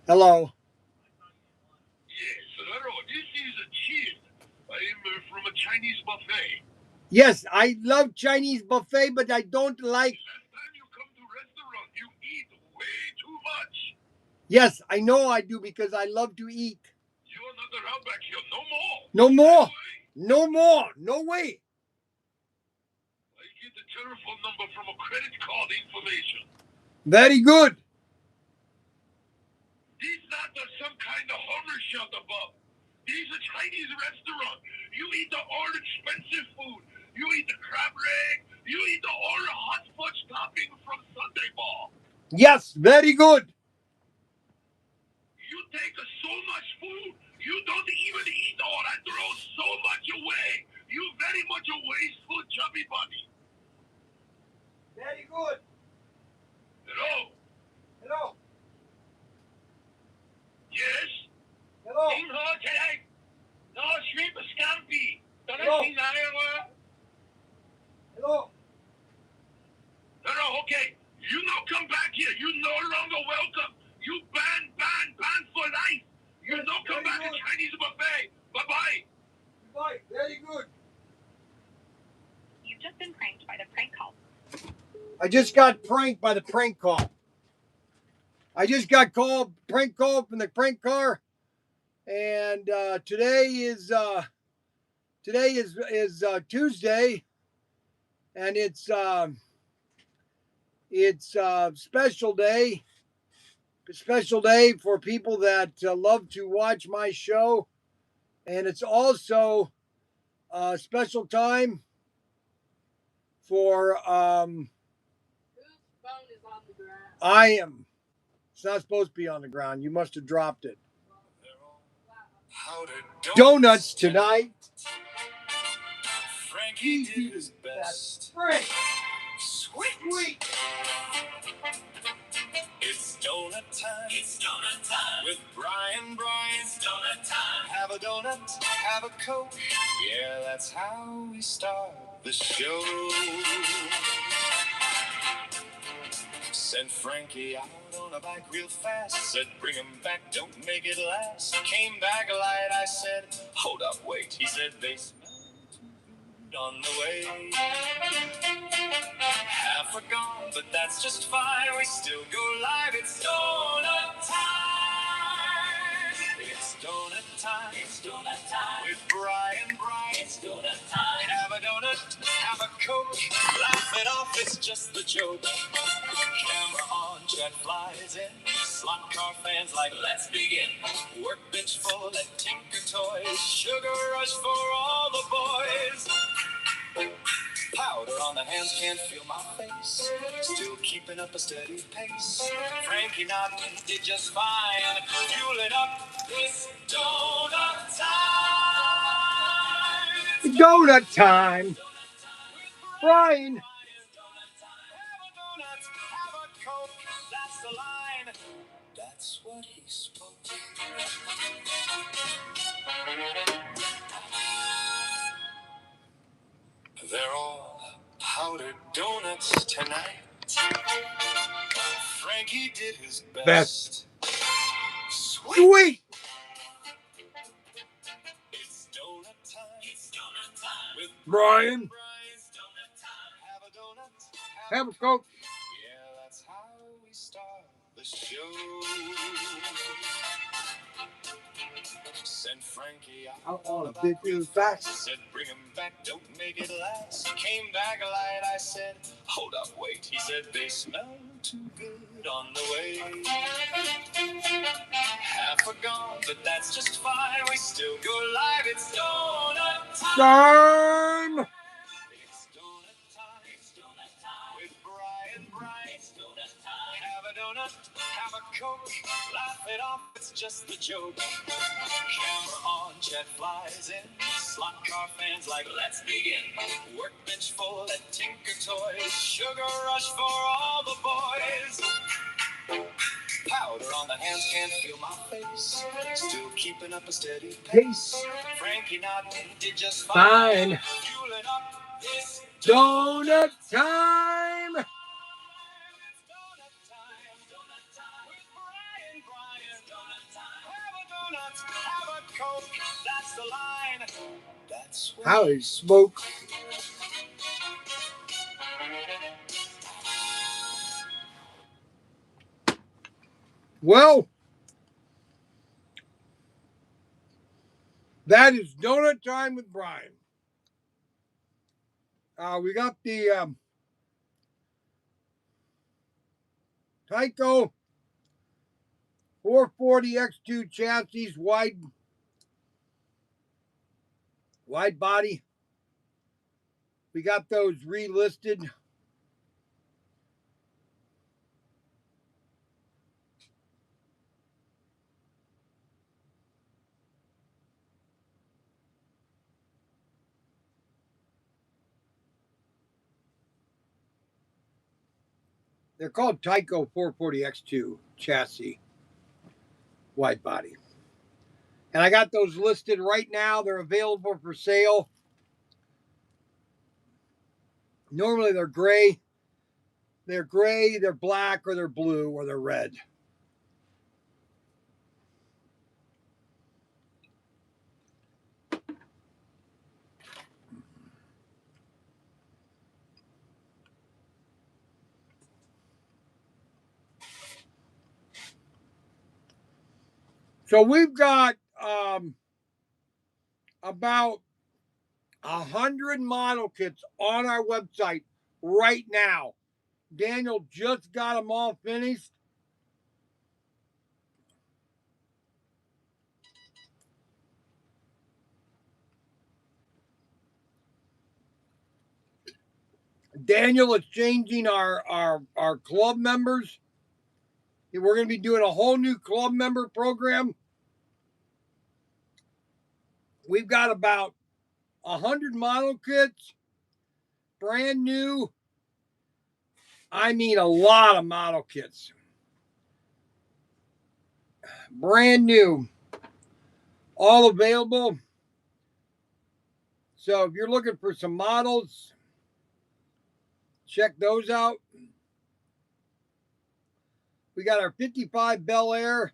Speaker 1: Hello.
Speaker 5: Yes, hello. This is a Chin. I am from a Chinese buffet.
Speaker 1: Yes, I love Chinese buffet, but I don't like.
Speaker 5: Last time you come to restaurant, you eat way too much.
Speaker 1: Yes, I know I do because I love to eat.
Speaker 5: You're not around back here. No more.
Speaker 1: No more.
Speaker 5: No way.
Speaker 1: No more. No way.
Speaker 5: I get the telephone number from a credit card information.
Speaker 1: Very good.
Speaker 5: This not some kind of horror show above. This is a Chinese restaurant. You eat the all expensive food. You eat the crab leg. You eat the all hot fudge topping from Sunday Ball.
Speaker 1: Yes, very good.
Speaker 5: You take so much food. You don't even eat all. I throw so much away. You very much a wasteful chubby bunny.
Speaker 1: Very good.
Speaker 5: Hello?
Speaker 1: Hello.
Speaker 5: Yes?
Speaker 1: Hello.
Speaker 5: today. No, shrimp scampi.
Speaker 1: Hello. Hello.
Speaker 5: No, okay. You no come back here. You no longer welcome. You ban for life. You no come back to Chinese buffet. Bye-bye.
Speaker 1: Goodbye. Very good.
Speaker 3: You've just been pranked by the prank call.
Speaker 1: I just got pranked by the prank call. I just got prank call from the prank car, and today is Tuesday, and it's special day for people that love to watch my show, and it's also a special time for
Speaker 6: Whose phone is on the ground?
Speaker 1: I am. It's not supposed to be on the ground. You must have dropped it. Donuts tonight.
Speaker 5: Frankie did his best.
Speaker 1: Frank.
Speaker 5: Sweet. It's donut time. It's donut time. With Bryan. It's donut time. Have a donut, have a Coke. Yeah, that's how we start the show. Sent Frankie out on a bike real fast. Said, bring him back, don't make it last. Came back light, I said, hold up, wait. He said, they smell too good on the way. Half are gone, but that's just fine. We still go live. It's donut time. It's donut time. It's donut time. With Bryan. It's donut time. Have a donut, have a Coke. Laugh it off, it's just the joke. Camera on, jet flies in. Slot car fans like, let's begin. Workbench full at Tinkertoys. Sugar rush for all the boys. Powder on the hands, can't feel my face. Still keeping up a steady pace. Frankie Naughton did just fine. Fuel it up, it's donut time.
Speaker 1: Donut time. Bryan.
Speaker 5: Have a donut, have a Coke. That's the line. That's what he spoke. They're all powdered donuts tonight. Frankie did his best.
Speaker 1: Sweet.
Speaker 5: It's donut time. It's donut time. With
Speaker 1: Bryan.
Speaker 5: It's donut time. Have a donut.
Speaker 1: Have a Coke.
Speaker 5: Yeah, that's how we start the show. Sent Frankie out
Speaker 1: on a bit too fast.
Speaker 5: Said, bring him back, don't make it last. Came back light, I said, hold up, wait. He said, they smell too good on the way. Half are gone, but that's just fine. We still go live. It's donut time. It's donut time. It's donut time. With Bryan. It's donut time. donut, have a Coke, laugh it off, it's just a joke. Camera on, jet flies in, slot car fans like, let's begin. Workbench full at Tinkertoys, sugar rush for all the boys. Powder on the hands, can't feel my face, still keeping up a steady pace. Frankie Naughton did just fine. Fueling up this
Speaker 1: Donut time!
Speaker 5: It's donut time. Donut time. With Bryan. Donut time. Have a donut, have a Coke. That's the line. That's what
Speaker 1: How is smoke? Well, that is donut time with Bryan. We got the Tyco 440X2 chassis, wide body. We got those relisted. They're called Tyco 440X2 chassis, wide body. And I got those listed right now. They're available for sale. Normally they're gray. They're gray, they're black, or they're blue, or they're red. So we've got about 100 model kits on our website right now. Daniel just got them all finished. Daniel is changing our club members. We're going to be doing a whole new club member program. We've got about 100 model kits, brand new. I mean, a lot of model kits. Brand new. All available. So if you're looking for some models, check those out. We got our 55 Bel Air.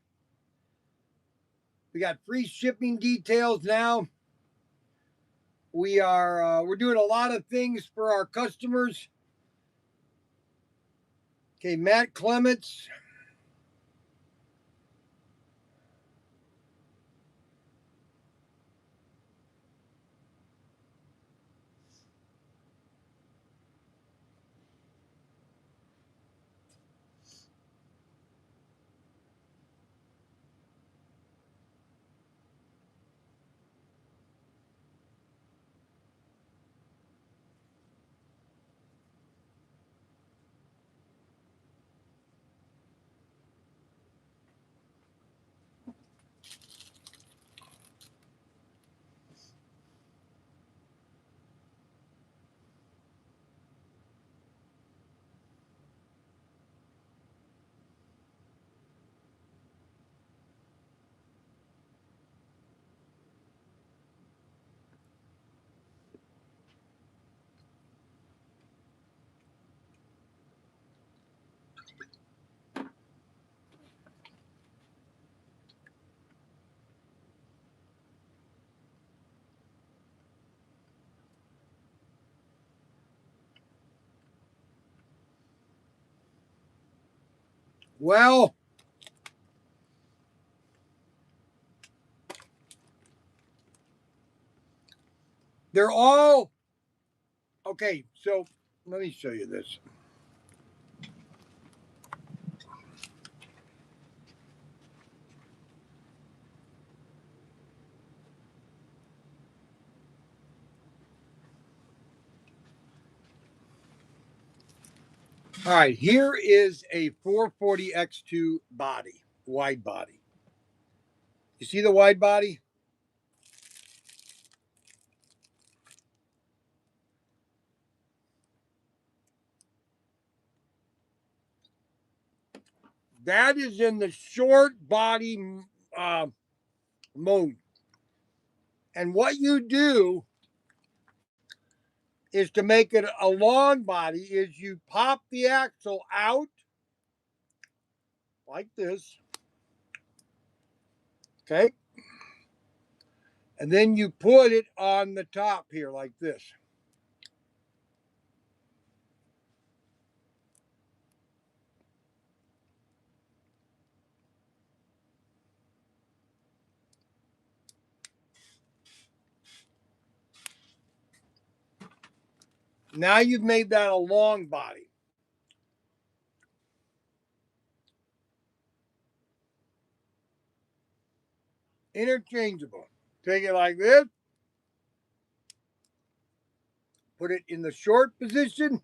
Speaker 1: We got free shipping details now. We're doing a lot of things for our customers. Okay, Matt Clements. Well, they're all okay. So let me show you this.
Speaker 2: All right, here is a 440X2 body, wide body. You see the wide body? That is in the short body mode. And what you do is to make it a long body is you pop the axle out like this. Okay. And then you put it on the top here like this. Now you've made that a long body. Interchangeable. Take it like this. Put it in the short position. Of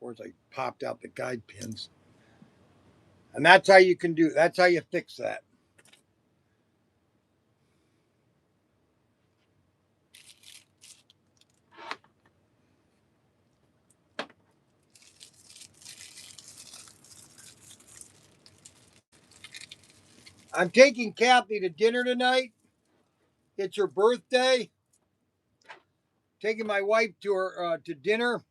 Speaker 2: course, I popped out the guide pins. And that's how you can do it. That's how you fix that. I'm taking Kathy to dinner tonight. It's her birthday. Taking my wife to her to dinner.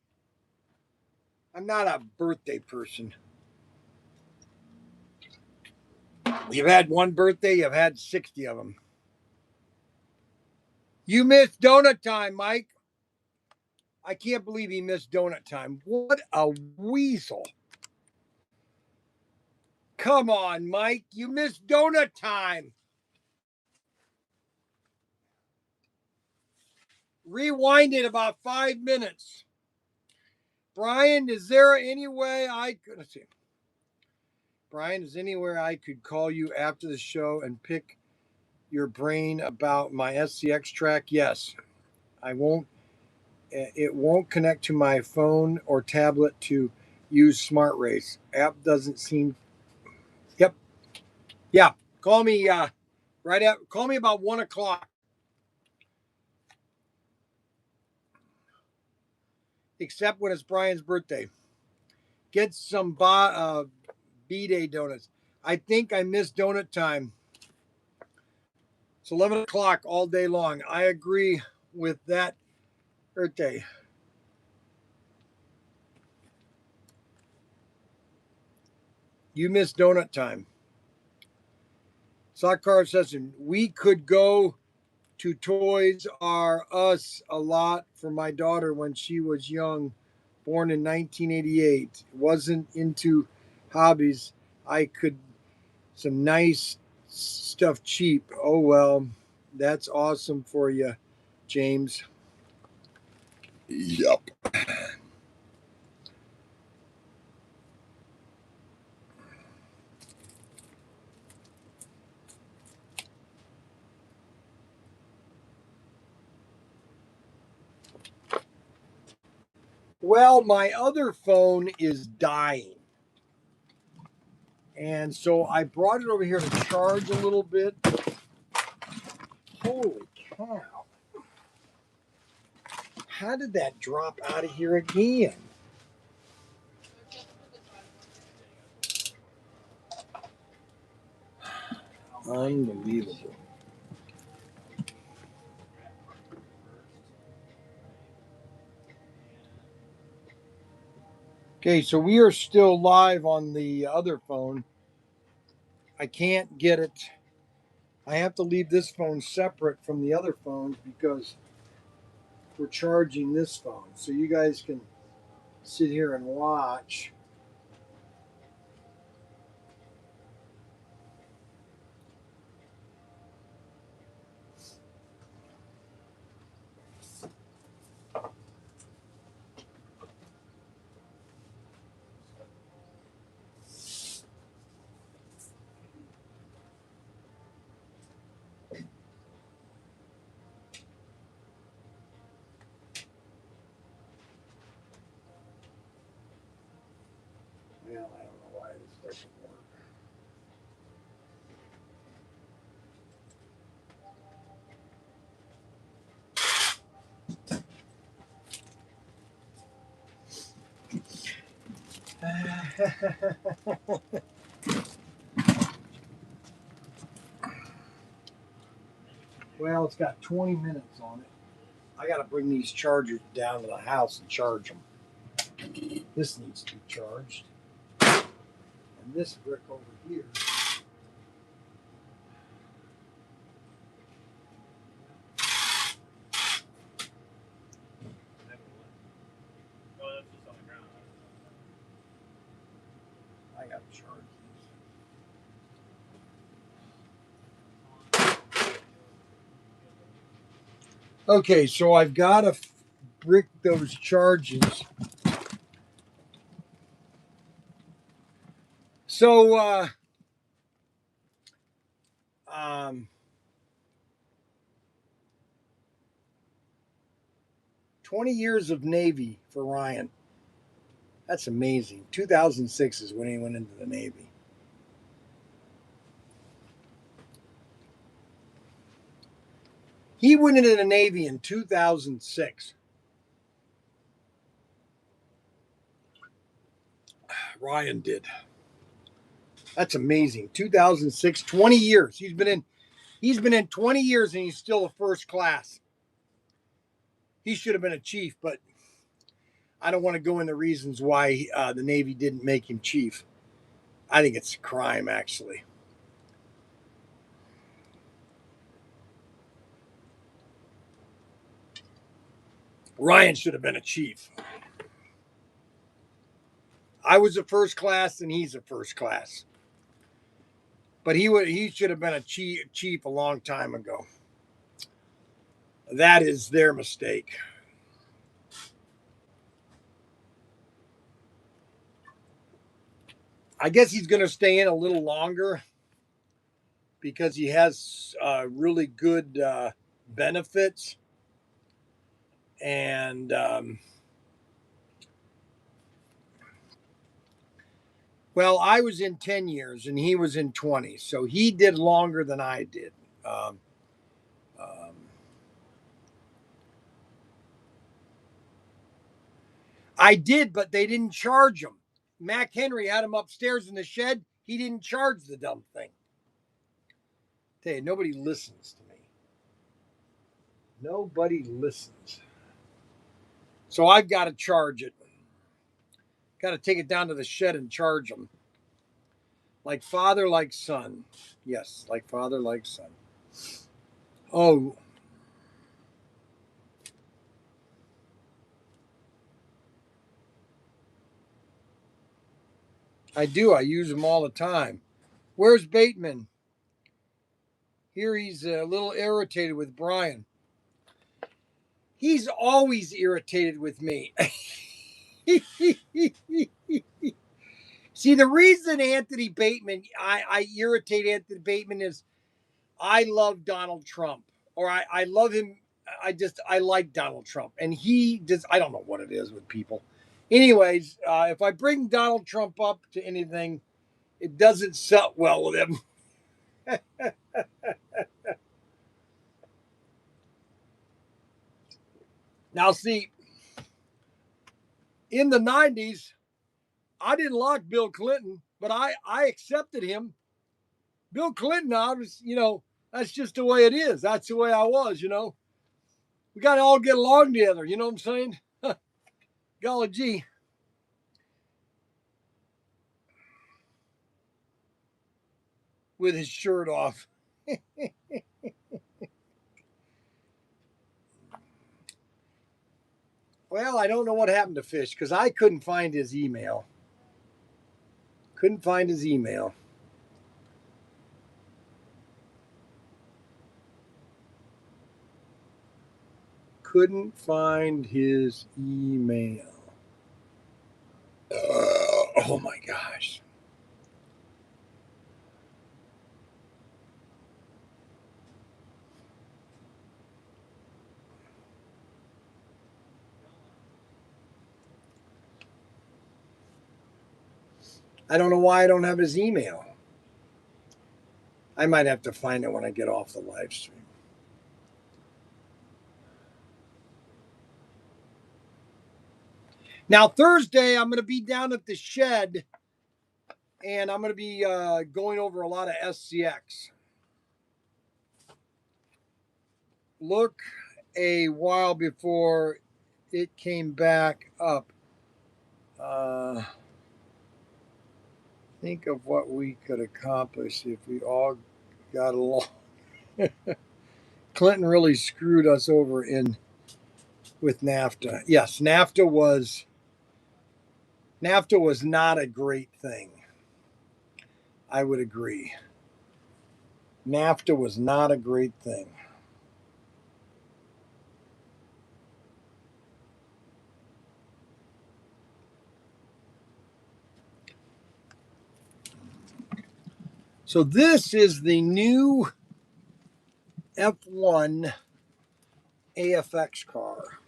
Speaker 2: I'm not a birthday person. You've had one birthday, you've had 60 of them. You missed donut time, Mike. I can't believe he missed donut time. What a weasel. Come on, Mike. You missed donut time. Rewind it about 5 minutes. Bryan, is there any way I could let's see. Bryan, is anywhere I could call you after the show and pick your brain about my SCX track? Yes. I won't it won't connect to my phone or tablet to use Smart Race. App doesn't seem Yep. Yeah. Call me call me about 1 o'clock. Except when it's Bryan's birthday. Get some B-Day donuts. I think I missed donut time. It's 11 o'clock all day long. I agree with that birthday. You missed donut time. Sakar says, we could go to Toys R Us a lot for my daughter when she was young, born in 1988. Wasn't into hobbies. I could some nice stuff cheap. Oh well, that's awesome for you, James. Yep. Well, my other phone is dying. And so I brought it over here to charge a little bit. Holy cow. How did that drop out of here again? Unbelievable. Okay, so we are still live on the other phone. I can't get it. I have to leave this phone separate from the other phones because we're charging this phone. So you guys can sit here and watch. Well, it's got 20 minutes on it. I got to bring these chargers down to the house and charge them. This needs to be charged. And this brick over here.
Speaker 4: Oh, that's just on the ground.
Speaker 2: I got to charge these. Okay, so I've got to brick those charges. So, 20 years of Navy for Ryan. That's amazing. 2006 is when he went into the Navy. He went into the Navy in 2006. Ryan did. That's amazing. 2006, 20 years. He's been in 20 years and he's still a first class. He should have been a chief, but I don't want to go into reasons why the Navy didn't make him chief. I think it's a crime, actually. Ryan should have been a chief. I was a first class and he's a first class. But he should have been a chief a long time ago. That is their mistake. I guess he's going to stay in a little longer because he has really good benefits. And well, I was in 10 years and he was in 20. So he did longer than I did. I did, but they didn't charge him. Mac Henry had him upstairs in the shed. He didn't charge the dumb thing. Tell you, nobody listens to me. Nobody listens. So I've got to charge it. Got to take it down to the shed and charge them. Like father, like son. Yes, like father, like son. Oh. I do. I use them all the time. Where's Bateman? Here he's a little irritated with Bryan. He's always irritated with me. See, the reason Anthony Bateman, I irritate Anthony Bateman is I love Donald Trump, or I love him. I like Donald Trump, and he just, I don't know what it is with people. Anyways, if I bring Donald Trump up to anything, it doesn't set well with him. Now, see, in the 90s, I didn't like Bill Clinton, but I accepted him. Bill Clinton, I was, that's just the way it is. That's the way I was, We got to all get along together. You know what I'm saying? Golly gee. With his shirt off. Well, I don't know what happened to Fish because I couldn't find his email. Couldn't find his email. Couldn't find his email. Oh my gosh. I don't know why I don't have his email. I might have to find it when I get off the live stream. Now, Thursday, I'm going to be down at the shed, and I'm going to be going over a lot of SCX. Look a while before it came back up. Think of what we could accomplish if we all got along. Clinton really screwed us over with NAFTA. Yes, NAFTA was not a great thing. I would agree. NAFTA was not a great thing. So this is the new F1 AFX car.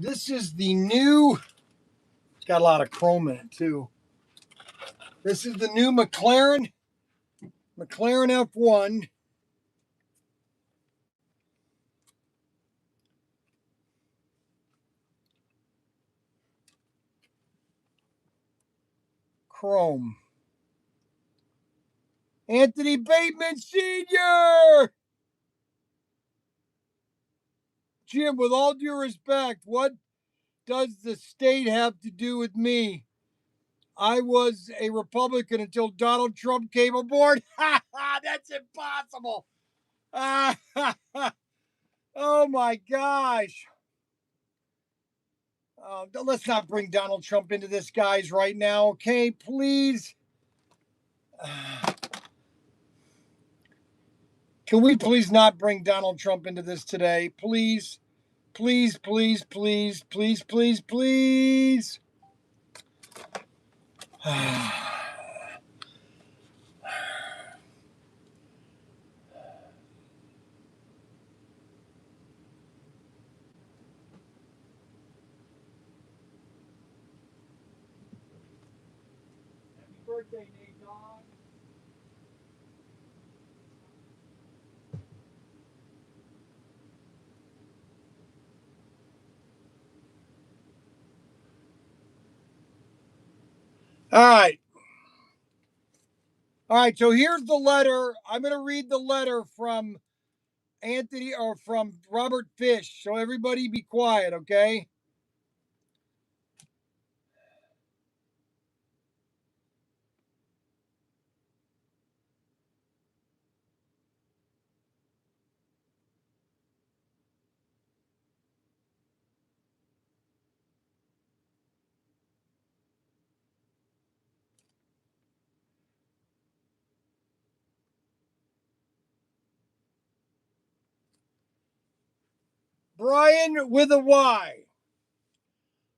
Speaker 2: This is the new, it's got a lot of chrome in it too. This is the new McLaren F1. Chrome. Anthony Bateman Sr. Jim, with all due respect, what does the state have to do with me? I was a Republican until Donald Trump came aboard. That's impossible. Oh my gosh. Let's not bring Donald Trump into this, guys, right now, okay? Please. Can we please not bring Donald Trump into this today? Please, please, please, please, please, please, please. Happy birthday, Nate Dogg. All right. All right. So here's the letter. I'm going to read the letter from Anthony or from Robert Fish. So everybody be quiet, okay? Bryan with a Y.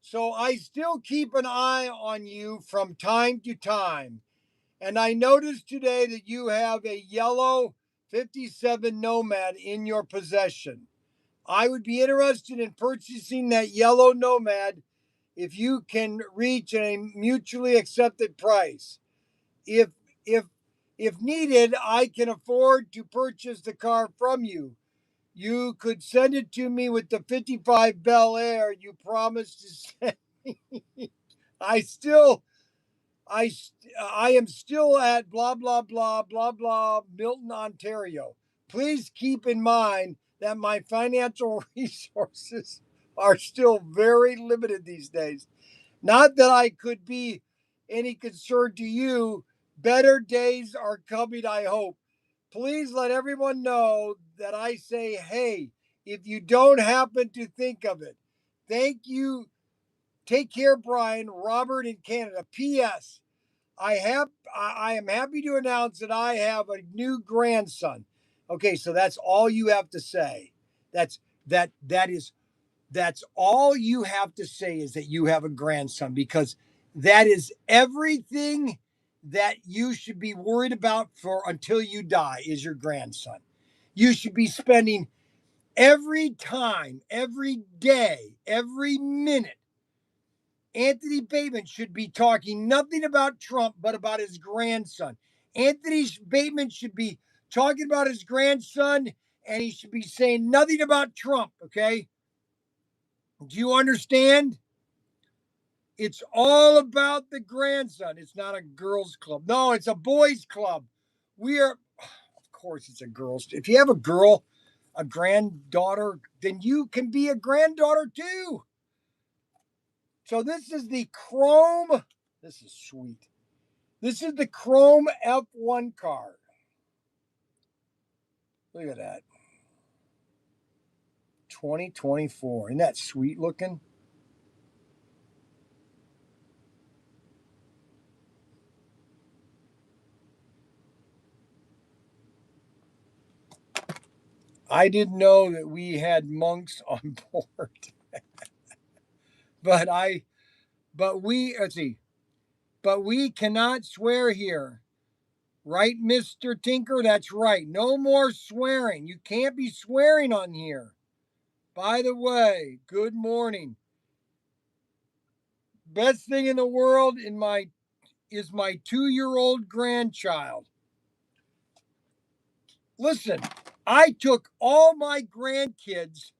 Speaker 2: So I still keep an eye on you from time to time. And I noticed today that you have a yellow 57 Nomad in your possession. I would be interested in purchasing that yellow Nomad if you can reach a mutually accepted price. If if if needed, I can afford to purchase the car from you. You could send it to me with the 55 Bel Air you promised to send me. I still I am still at blah blah blah blah blah Milton, Ontario. Please keep in mind that my financial resources are still very limited these days. Not that I could be any concern to you. Better days are coming, I hope. Please let everyone know that I say, hey, if you don't happen to think of it. Thank you. Take care, Brian. Robert in Canada. P.S. I am happy to announce that I have a new grandson. Okay, so that's all you have to say. That's all you have to say is that you have a grandson, because that is everything that you should be worried about for until you die is your grandson. You should be spending every time, every day, every minute. Anthony Bateman should be talking nothing about Trump, but about his grandson. Anthony Bateman should be talking about his grandson, and he should be saying nothing about Trump, okay? Do you understand? It's all about the grandson. It's not a girls' club. No, it's a boys' club. Of course, it's a girls'. If you have a girl, a granddaughter, then you can be a granddaughter too. So this is the Chrome. This is sweet. This is the Chrome F1 car. Look at that. 2024. Isn't that sweet looking? I didn't know that we had monks on board. Let's see. But we cannot swear here. Right, Mr. Tinker? That's right. No more swearing. You can't be swearing on here. By the way, good morning. Best thing in the world is my 2-year-old grandchild. Listen, I took all my grandkids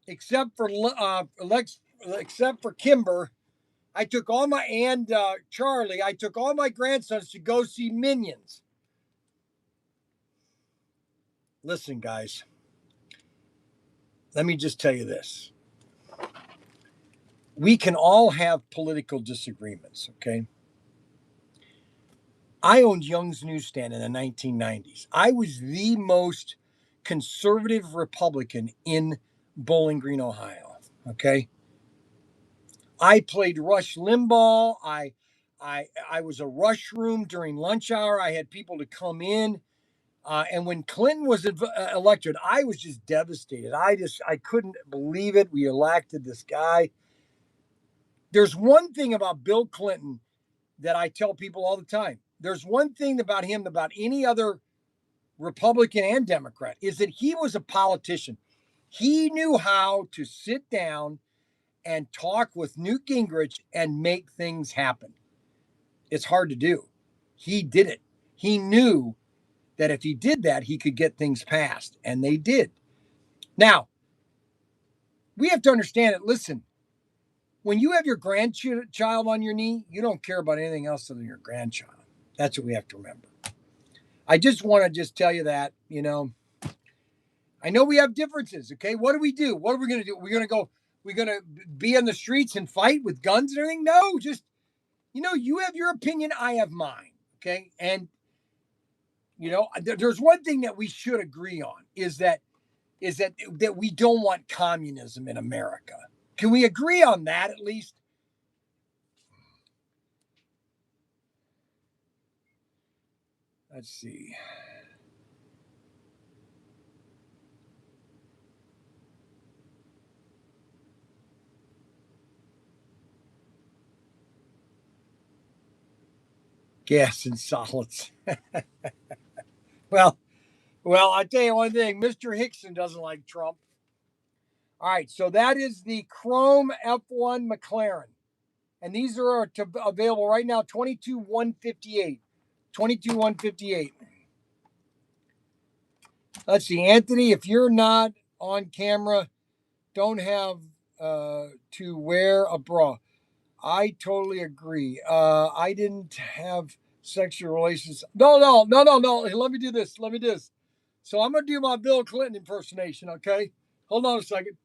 Speaker 2: except for Kimber. I took all my Charlie. I took all my grandsons to go see Minions. Listen, guys. Let me just tell you this. We can all have political disagreements, okay? I owned Young's Newsstand in the 1990s. I was the most conservative Republican in Bowling Green, Ohio, okay? I played Rush Limbaugh. I was a Rush room during lunch hour. I had people to come in. And when Clinton was elected, I was just devastated. I couldn't believe it. We elected this guy. There's one thing about Bill Clinton that I tell people all the time. There's one thing about him, about any other Republican and Democrat, is that he was a politician. He knew how to sit down and talk with Newt Gingrich and make things happen. It's hard to do. He did it. He knew that if he did that, he could get things passed, and they did. Now, we have to understand it. Listen, when you have your grandchild on your knee, you don't care about anything else other than your grandchild. That's what we have to remember. I just want to tell you that, I know we have differences, okay? What do we do? What are we going to do? We're going to be on the streets and fight with guns and everything? No, just, you have your opinion, I have mine, okay? And, there's one thing that we should agree on is that we don't want communism in America. Can we agree on that at least? Let's see. Gas and solids. Well, I tell you one thing, Mr. Hickson doesn't like Trump. All right, so that is the Chrome F1 McLaren. And these are available right now, $22,158. $22,158. Let's see, Anthony, if you're not on camera, don't have to wear a bra. I totally agree. I didn't have sexual relations. No. Let me do this. So I'm going to do my Bill Clinton impersonation, okay? Hold on a second.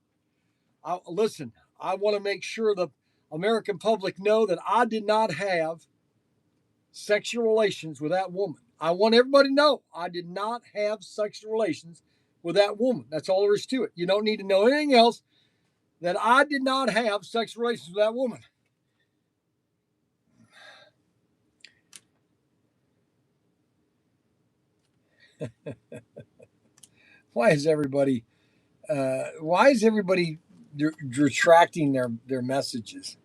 Speaker 2: Listen, I want to make sure the American public know that I did not have sexual relations with that woman. I want everybody to know I did not have sexual relations with that woman. That's all there is to it. You don't need to know anything else. that I did not have sex relations with that woman. Why is everybody retracting their messages?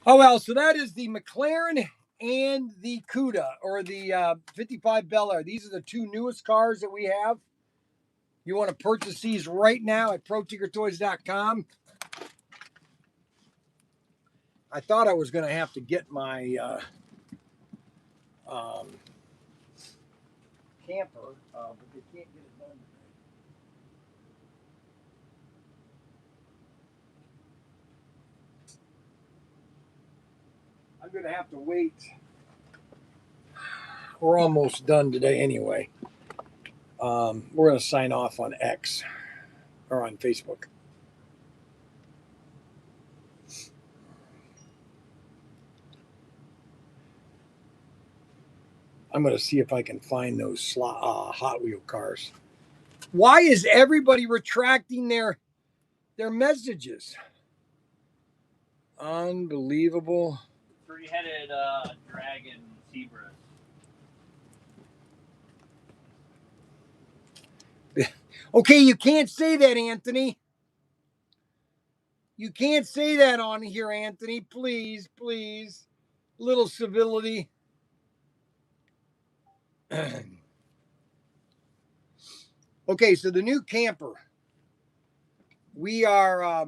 Speaker 2: Oh well, so that is the McLaren and the Cuda, or the 55 Bel Air. These are the two newest cars that we have. You want to purchase these right now at Protinkertoys.com. I thought I was going to have to get my camper, but they can't get it done today. I'm going to have to wait. We're almost done today anyway. We're going to sign off on X or on Facebook. I'm going to see if I can find those Hot Wheel cars. Why is everybody retracting their messages? Unbelievable.
Speaker 4: Three-headed dragon zebras.
Speaker 2: Okay, you can't say that, Anthony. You can't say that on here, Anthony. Please, please. Little civility. Okay, so the new camper. We are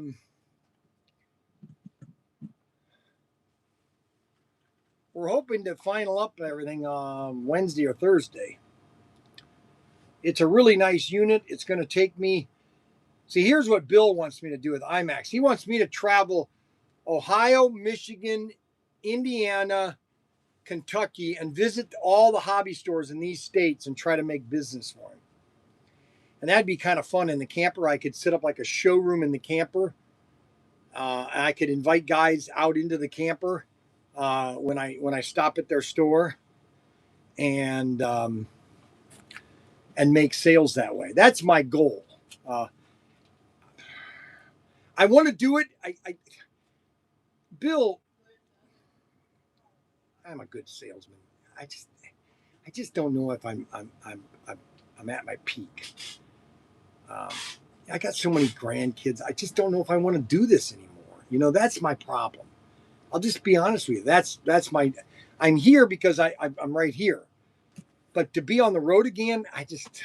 Speaker 2: we're hoping to final up everything on Wednesday or Thursday. It's a really nice unit. It's going to take me. See, here's what Bill wants me to do with IMAX. He wants me to travel Ohio, Michigan, Indiana, Kentucky, and visit all the hobby stores in these states and try to make business for him. And that'd be kind of fun in the camper. I could set up like a showroom in the camper. I could invite guys out into the camper when I stop at their store, and make sales that way. That's my goal. I want to do it. Bill, I'm a good salesman. I just don't know if I'm at my peak. I got so many grandkids. I just don't know if I want to do this anymore. You know, that's my problem. I'll just be honest with you. That's my. I'm here because I'm right here. But to be on the road again, I just.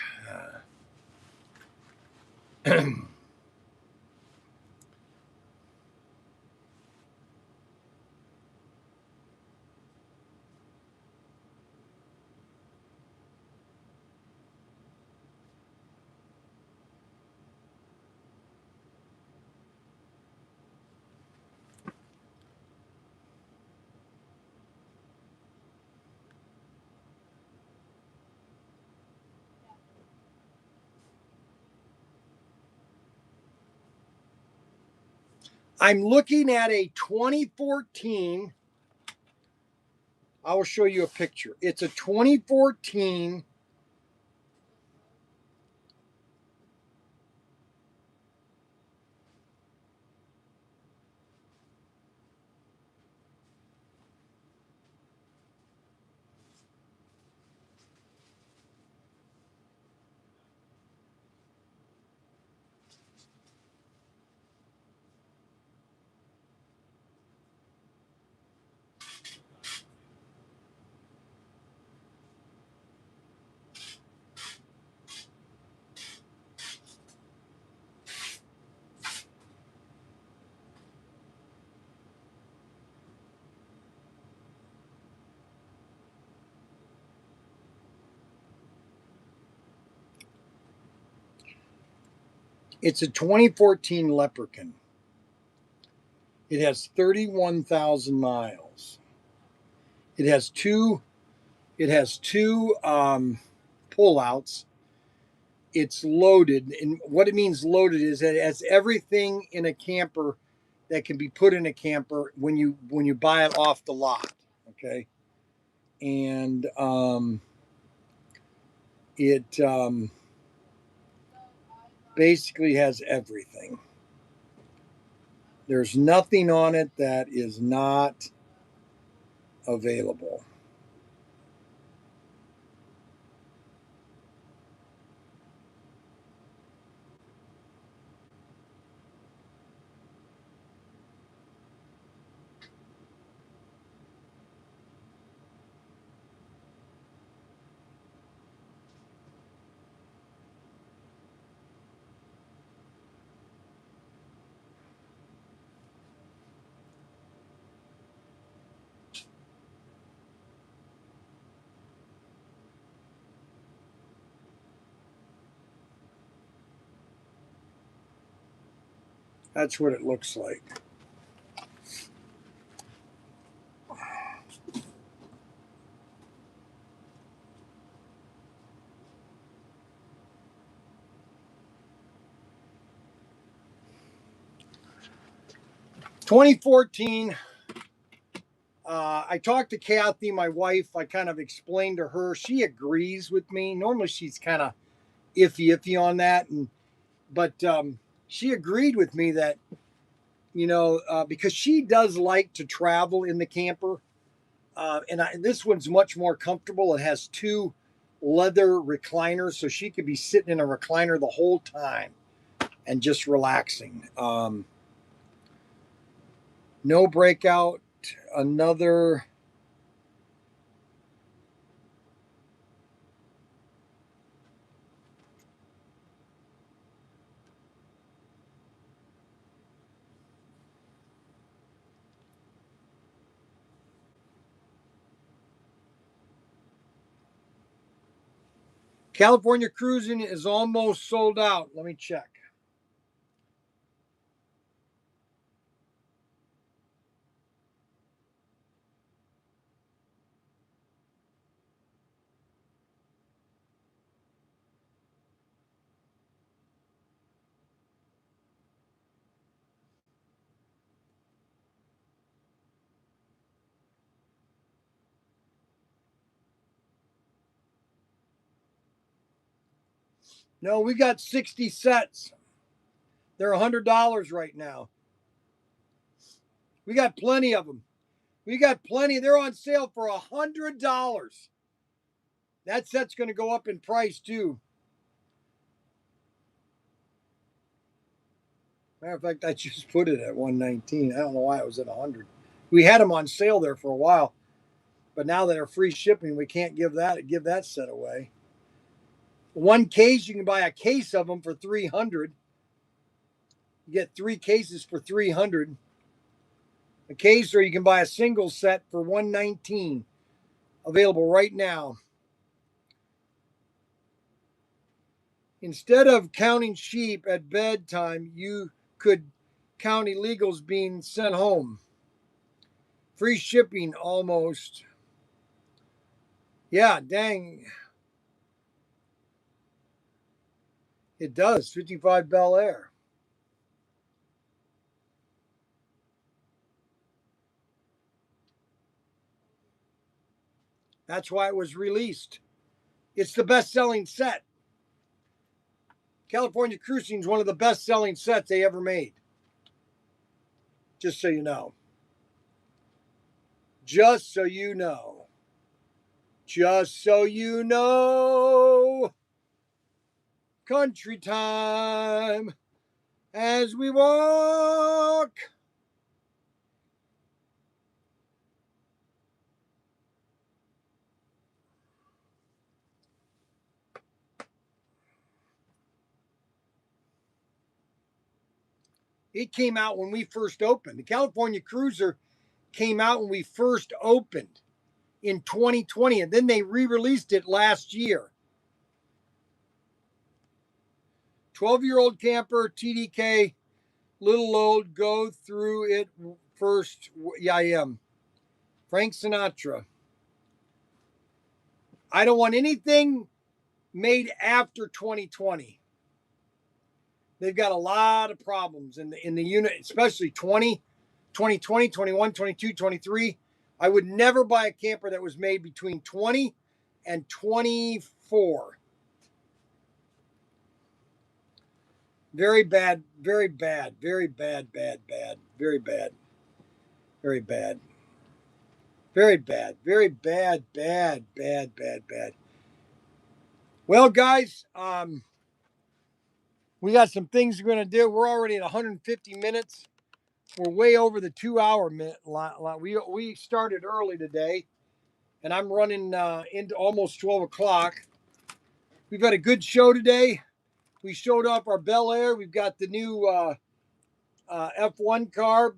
Speaker 2: I'm looking at a 2014. I will show you a picture. It's a 2014. It's a 2014 Leprechaun. It has 31,000 miles. It has two pullouts. It's loaded, and what it means loaded is that it has everything in a camper that can be put in a camper when you buy it off the lot. Okay, and it basically has everything. There's nothing on it that is not available. That's what it looks like. (2014) I talked to Kathy, my wife. I kind of explained to her. She agrees with me. Normally, she's kind of iffy on that, but she agreed with me that because she does like to travel in the camper, this one's much more comfortable. It has two leather recliners, so she could be sitting in a recliner the whole time and just relaxing. No breakout. Another. California Cruising is almost sold out. Let me check. No, we got 60 sets. They're $100 right now. We got plenty of them. We got plenty. They're on sale for $100. That set's going to go up in price too. Matter of fact, I just put it at 119. I don't know why it was at 100. We had them on sale there for a while, but now that they're free shipping, we can't give that set away. One case, you can buy a case of them for 300. You get 3 cases for 300. A case, or you can buy a single set for 119. Available right now. Instead of counting sheep at bedtime, you could count illegals being sent home. Free shipping almost. Yeah, dang. It does. 55 Bel Air. That's why it was released. It's the best-selling set. California Cruising is one of the best-selling sets they ever made. Just so you know. Just so you know. Just so you know. Country time as we walk. It came out when we first opened. The California Cruiser came out when we first opened in 2020, and then they re-released it last year. 12-year-old camper, TDK, little load, go through it first. Yeah, I am. Frank Sinatra. I don't want anything made after 2020. They've got a lot of problems in the unit, especially 2020, 21, 22, 23. I would never buy a camper that was made between 20 and 24. Very bad, very bad, very bad, bad, bad, very bad, very bad, very bad, very bad, bad, bad, bad, bad. Well, guys, we got some things we're going to do. We're already at 150 minutes. We're way over the 2 hour minute line. We started early today, and I'm running into almost 12 o'clock. We've had a good show today. We showed off our Bel Air. We've got the new F1 car.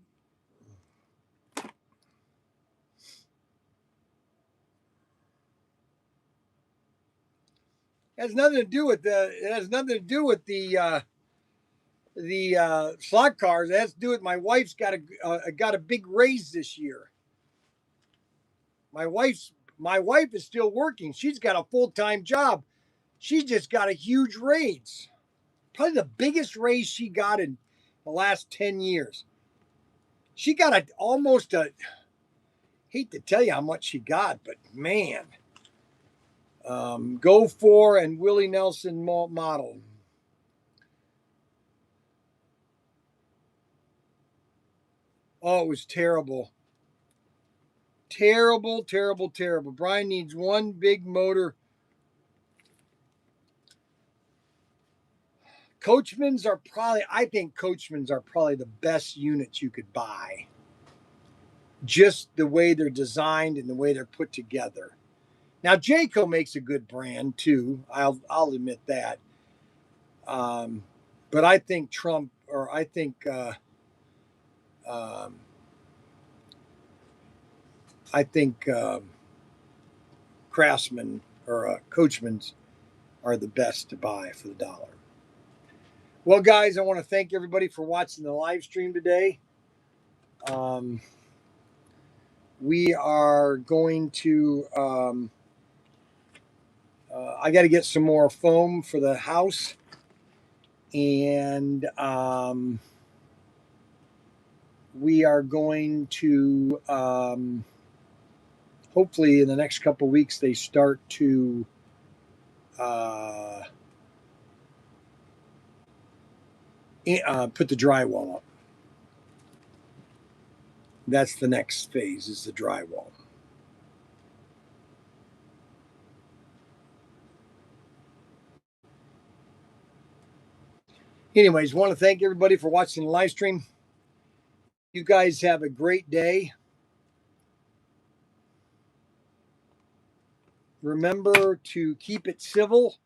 Speaker 2: It has nothing to do with the slot cars. It has to do with my wife's got a big raise this year. My wife is still working. She's got a full-time job. She just got a huge raise. Probably the biggest raise she got in the last 10 years. She got hate to tell you how much she got, but man. Go for and Willie Nelson model. Oh, it was terrible. Terrible, terrible, terrible. Bryan needs one big motor. I think Coachman's are probably the best units you could buy. Just the way they're designed and the way they're put together. Now, Jayco makes a good brand too. I'll admit that. But I think Craftsman or Coachman's are the best to buy for the dollar. Well, guys, I want to thank everybody for watching the live stream today. We are going to. I got to get some more foam for the house, and we are going to. Hopefully, in the next couple of weeks, they start to. Put the drywall up. That's the next phase, is the drywall. Anyways, want to thank everybody for watching the live stream. You guys have a great day. Remember to keep it civil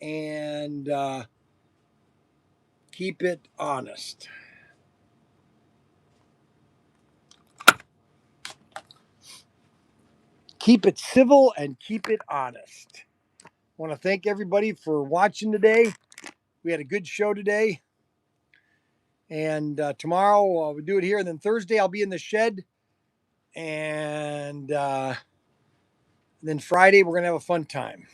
Speaker 2: and keep it honest. Keep it civil and keep it honest. I want to thank everybody for watching today. We had a good show today. And tomorrow we'll do it here. And then Thursday I'll be in the shed. And then Friday we're going to have a fun time.